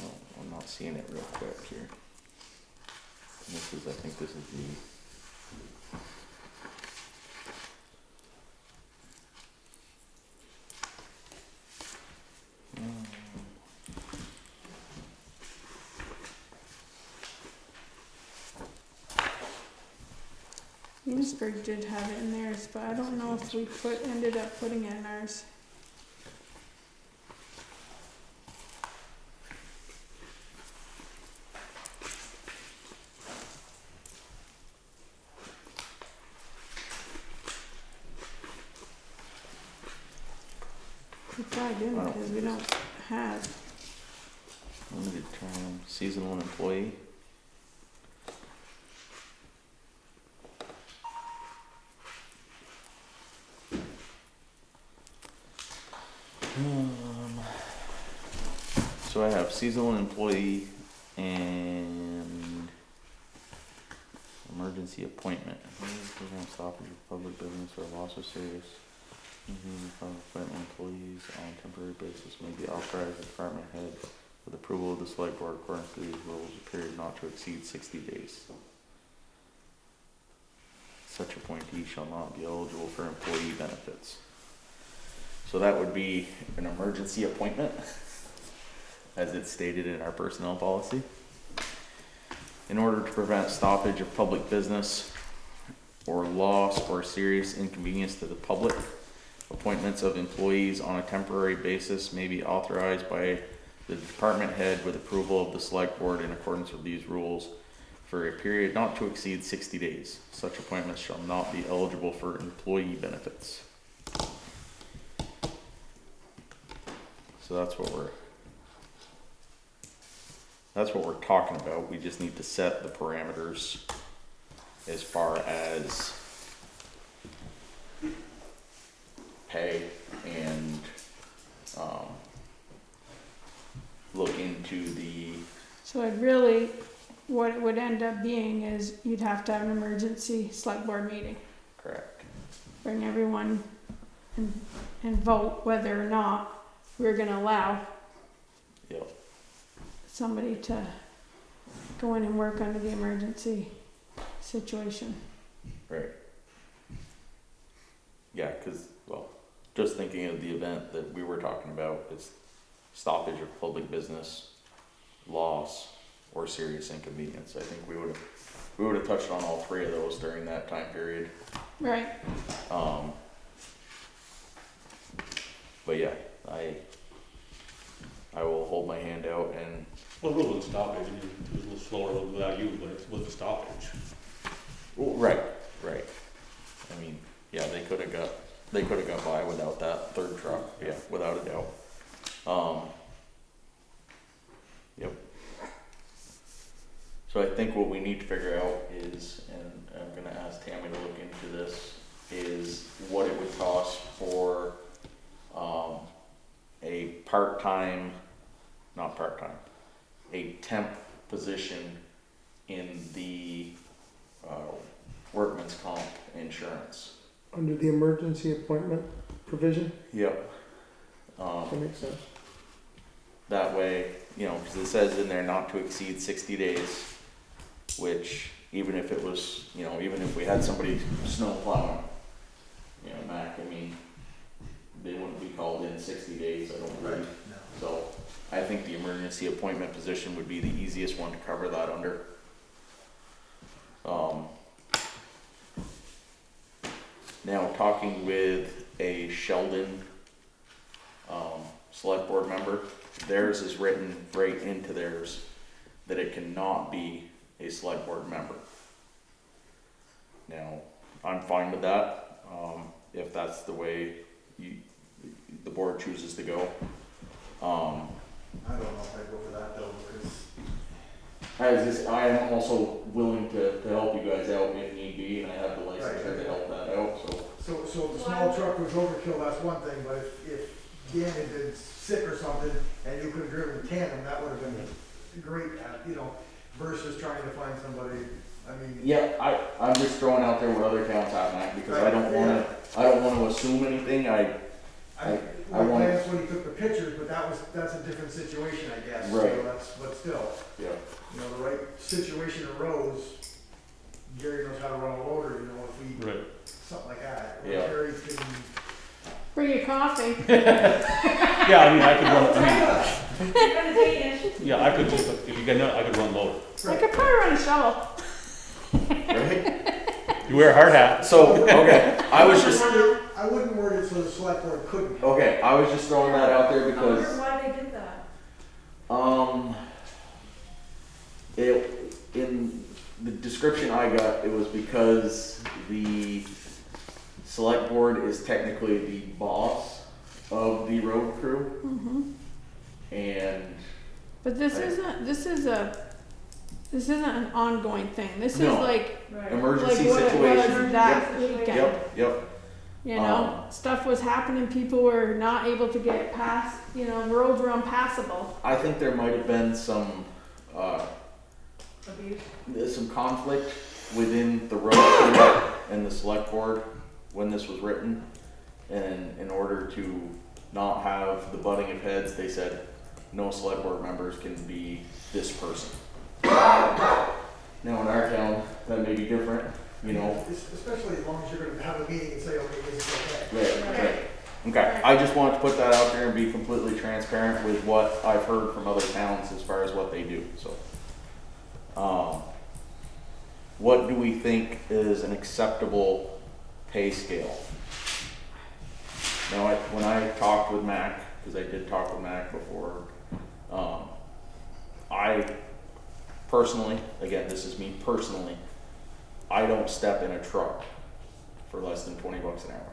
Oh, I'm not seeing it real quick here. I think this is the. Enosburg did have it in theirs, but I don't know if we ended up putting it in ours. We probably didn't, because we don't have. Limited term, seasonal employee. So I have seasonal employee and emergency appointment. Program stoppage of public business or loss of service. Appointment employees on a temporary basis may be authorized by department head with approval of the select board according to these rules, a period not to exceed 60 days. Such appointee shall not be eligible for employee benefits. So that would be an emergency appointment, as it's stated in our personnel policy. In order to prevent stoppage of public business or loss or serious inconvenience to the public, appointments of employees on a temporary basis may be authorized by the department head with approval of the select board in accordance with these rules for a period not to exceed 60 days. Such appointments shall not be eligible for employee benefits. So that's what we're talking about. We just need to set the parameters as far as pay and look into the. So it really, what it would end up being is you'd have to have an emergency select board meeting. Correct. Bring everyone and vote whether or not we're gonna allow Yep. somebody to go in and work under the emergency situation. Right. Yeah, cause, well, just thinking of the event that we were talking about, it's stoppage of public business, loss, or serious inconvenience. I think we would have touched on all three of those during that time period. Right. But yeah, I will hold my hand out and, Well, the rule was a stoppage, and it was a little slower without you, but it was a stoppage. right, right. I mean, yeah, they could've got by without that third truck, yeah, without a doubt. Yep. So I think what we need to figure out is, and I'm gonna ask Tammy to look into this, is what it would cost for, a part-time, not part-time, a temp position in the, workman's comp insurance. Under the emergency appointment provision, Yep. that makes sense. That way, you know, because it says in there not to exceed 60 days, which even if it was, you know, even if we had somebody snow plowing, you know, Mac, I mean, they wouldn't be called in 60 days, I don't believe. So I think the emergency appointment position would be the easiest one to cover that under. Now, talking with a Sheldon select board member, theirs is written right into theirs that it cannot be a select board member. Now, I'm fine with that, if that's the way the board chooses to go. I don't know if I'd go for that though, because I am also willing to help you guys out if need be, and I have the licensure to help that out, so. So if the small truck was overkill, that's one thing, but if Dan had been sick or something and you could have driven a tandem, that would have been great, you know, versus trying to find somebody, I mean. Yeah, I'm just throwing out there what other towns have, Mac, because I don't wanna assume anything, Well, want- that's when he took the pictures, but that's a different situation, I guess. Right. So but still, yeah. you know, the right situation arose, Gary knows how to run a loader, you know, if we, Right. something like that. Or Yeah. Gary can, Bring your coffee. Yeah, I mean, I could run, I mean, Gonna take it. yeah, I could just, if you get, I could run loader. I could probably run a shovel. Right? You wear a hard hat. So, okay, I wouldn't word it so the select board couldn't. okay, I was just throwing that out there I wonder because, why they did that. in the description I got, it was because the select board is technically the boss of the road crew, and But this isn't an ongoing thing. This No. is like emergency what it situation. was that weekend. Yep. You know, stuff was happening. People were not able to get past. You know, roads were impassable. I think there might have been some, Abuse. there's some conflict within the road crew and the select board when this was written. And in order to not have the butting of heads, they said no select board members can be this person. Now in our town, that may be different, you know. Especially as long as you're gonna have a meeting and say, okay, this is okay. Right. Okay, I just wanted to put that out there and be completely transparent with what I've heard from other towns as far as what they do, so. What do we think is an acceptable pay scale? Now, when I talked with Mac, because I did talk with Mac before, I personally, again, this is me personally, I don't step in a truck for less than $20 an hour.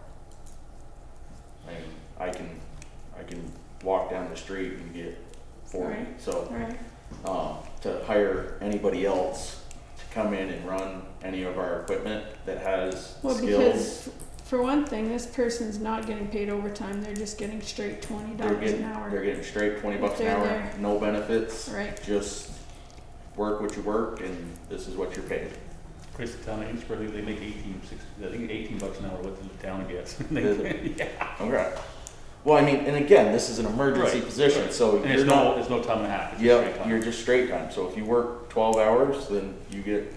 I mean, I can walk down the street and get 40, Right. so, Right. to hire anybody else to come in and run any of our equipment that has Well, skills. because for one thing, this person's not getting paid overtime. They're just getting straight $20 an hour. They're getting straight $20 an They're hour, there. no benefits, Right. just work what you work and this is what you're paid. Chris, the town of Amesbury, they make 18 bucks an hour, what the town gets. Is Yeah. Okay. Well, I mean, and again, this is an emergency Right, position, so And you're it's not, no time and a half, it's just yeah, straight time. you're just straight time. So if you work 12 hours, then you get,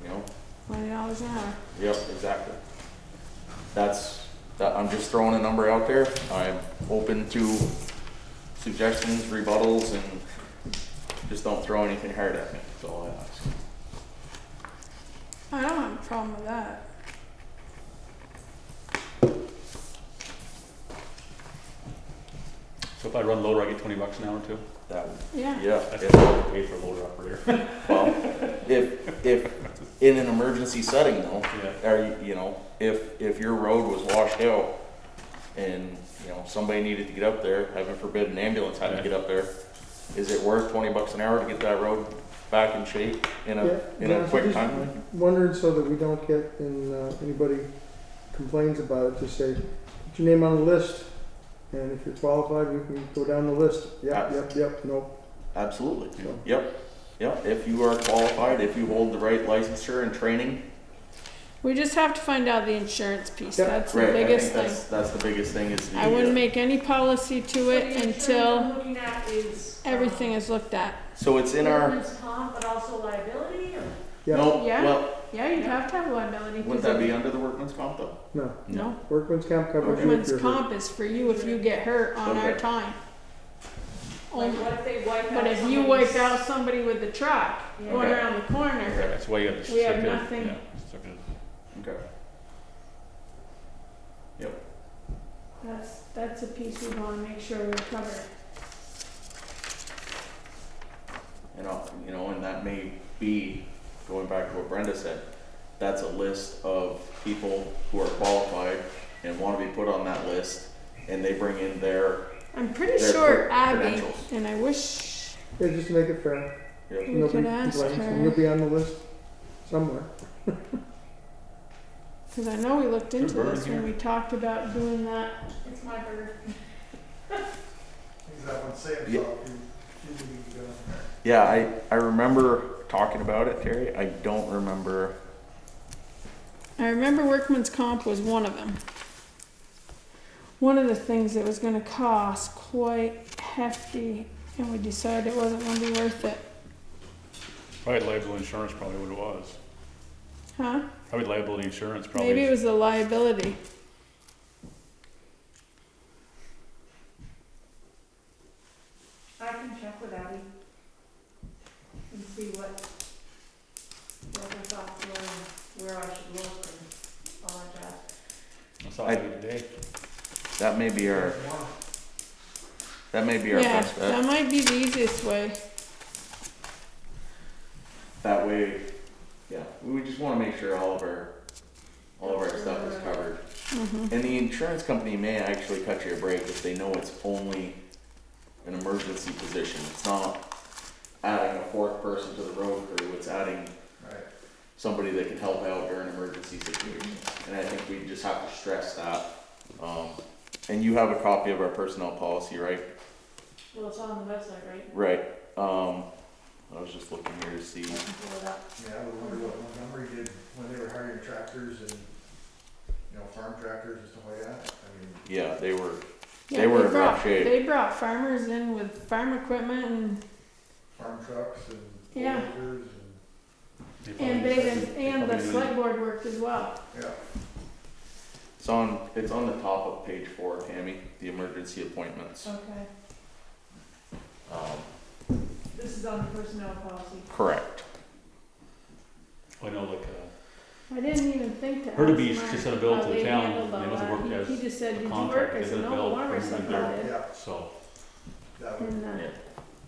you know, $20 an hour. yep, exactly. I'm just throwing a number out there. I'm open to suggestions, rebuttals, and just don't throw anything hard at me. That's all I ask. I don't have a problem with that. So if I run loader, I get $20 an hour too? That would, Yeah. yeah. That's if- what I paid for a loader operator. Well, if in an emergency setting though, Yeah. or, if your road was washed out and, somebody needed to get up there, heaven forbid an ambulance had to Yeah. get up there, is it worth $20 an hour to get that road back in shape in Yeah, a quick just timeline? wondering so that we don't get, anybody complains about it, just say, put your name on the list. And if you're qualified, we can go down the list. Yep, nope. Absolutely. So, Yep, if you are qualified, if you hold the right licensure and training. We just have to find out the insurance piece. Yeah. That's the Right, biggest I think thing. that's the biggest thing is the. I wouldn't make any policy to So the it insurance until I'm looking at is, everything is looked at. So it's in our, workman's comp, but also liability, or? Yeah, no, Yeah. well, Yeah, you'd have to have liability. wouldn't that be under the workman's comp though? no. No. Workman's comp covers you if Workman's you're hurt. comp is for you if you get hurt on our Okay. time. Like, Only- what if they wipe out But if you somebody's- wipe out somebody with the truck Yeah. going Okay. around the corner, That's why you have to. We have stick it- nothing. yeah, stick it- Okay. Yep. that's a piece we wanna make sure we cover. And that may be, going back to what Brenda said, that's a list of people who are qualified and wanna be put on that list, and they bring in their, I'm pretty Their sure Abby, credentials. and I wish Yeah, just to make it fair. Yep. we Nobody could ask complains, and you'll her, be on the list somewhere. cause I know we looked into Good bird this when here. we talked about doing that. It's my bird. He's that one Sam's Yeah. off, you need to go. yeah, I remember talking about it, Terry, I don't remember, I remember workman's comp was one of them. One of the things that was gonna cost quite hefty, and we decided it wasn't gonna be worth it. Probably liability insurance, probably what it was. Huh? Probably liability insurance, probably. Maybe it was the liability. I can check with Abby and see what her thoughts were and where I should look and all that jazz. That's all I do today. that may be our Yeah, best bet. that might be the easiest way. That way, yeah, we just wanna make sure all of our stuff is covered. Mhm. And the insurance company may actually cut you a break if they know it's only an emergency position. It's not adding a fourth person to the road crew, it's adding Right. somebody that can help out during emergency situations. And I think we just have to stress that. And you have a copy of our personnel policy, right? Well, it's on the website, right? Right, I was just looking here to see. I can pull it up. Yeah, I wonder what Montgomery did when they were hiring tractors and, farm tractors and stuff like that. I mean, Yeah, they were Yeah, in rough brought, shape. they brought farmers in with farm equipment and, farm trucks and Yeah. bulldozers They and probably- they, and the probably do it. select board worked as well. yeah. It's on the top of page 4, Tammy, the emergency appointments. Okay. This is on the personnel policy. Correct. I know, like, I didn't even think to ask Herta Beach Mark just had a bill how to the they town, handled they all must have that. worked as He just said, a did you work? contract, I they said, did a no, bill one for was moving about dirt. it. Yeah, so, that would, And, Yeah.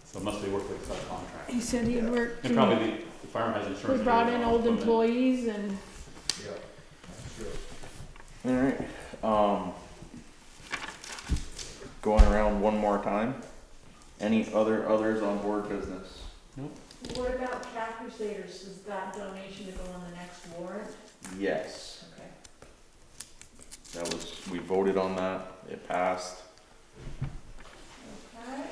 so it must be worked with a subcontract. he said he'd Yeah. worked, And probably the farm has insurance. we brought for in it, old but then- employees and, yeah, that's true. Alright, going around one more time. Any others on board business? What about Cat Crusaders? Is that donation to go on the next warrant? Yes, Okay. we voted on that, it passed. Okay.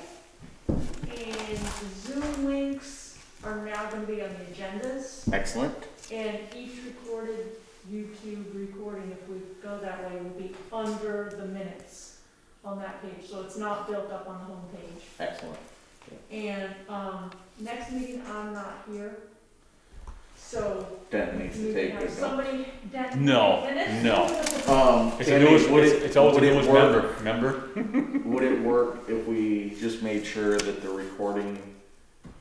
And Zoom links are now gonna be on the agendas, Excellent, and each recorded YouTube recording, if we go that way, will be under the minutes on that page, so it's not built up on the home page. excellent. And, next meeting, I'm not here, so Denton needs you to can take have good notes. somebody that. No, no. It's a Tammy, newest, would it's it- it's always a would it newest work- member, remember? Would it work if we just made sure that the recording,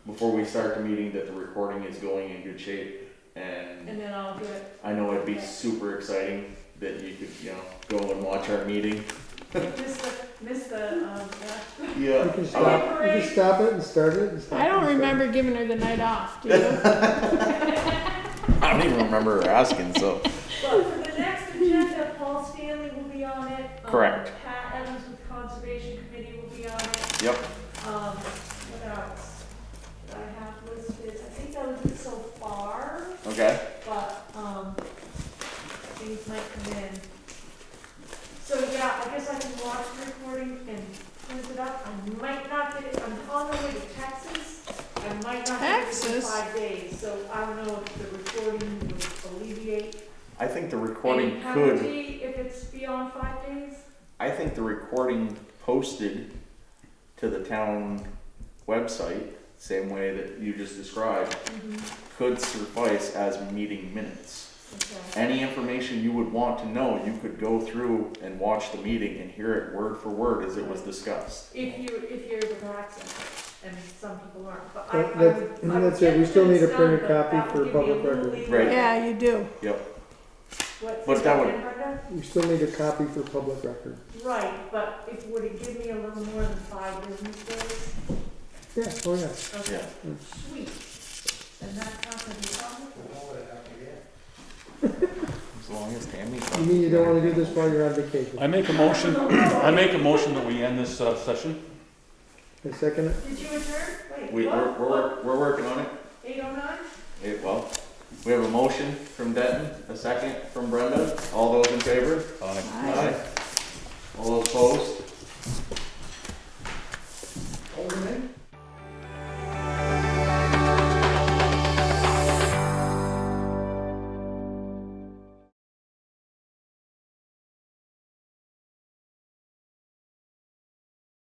before we start the meeting, that the recording is going in good shape? And And then I'll do it, I know it'd be super exciting that you could, go and watch our meeting. just Missed the, yeah. You Yeah. can stop it and start it and stop it. I don't and start remember giving her the night off, do you? I don't even remember her asking, so. But for the next agenda, Paul Stanley will be on it. Correct. Pat Evans with Conservation Committee will be on it. Yep. What else? That I have listed, I think that was it so far, Okay. but, things might come in. So, yeah, I guess I can watch the recording and print it up. I might not get it, I'm on the way to Texas. I might not get it in Texas? 5 days, so I don't know if the recording would alleviate I think the any recording could, penalty if it's beyond 5 days. I think the recording posted to the town website, same way that you just described, could suffice as meeting minutes. Okay. Any information you would want to know, you could go through and watch the meeting and hear it word for word as it was discussed. If you're able to access it, and some people aren't, but That- I that- would. and I would that's it. We get still need a things printed done, but copy that for would give me a public little record. leeway. Right. Yeah, you do. Yep. What's But that would- again, Brenda? We still need a copy for public record. Right, but if, would it give me a little more than 5 business days? Yeah, oh yeah. Okay, Yeah. sweet. Then that's not gonna be a problem. What would it have to get? As long as Tammy. You mean you don't wanna do this while you're on vacation? I make a motion that we end this, session. And second it? Did you adjourn? Wait, We're what? working on it. 8:09? Well, we have a motion from Denton, a second from Brenda. All those in favor? Aye. All those opposed?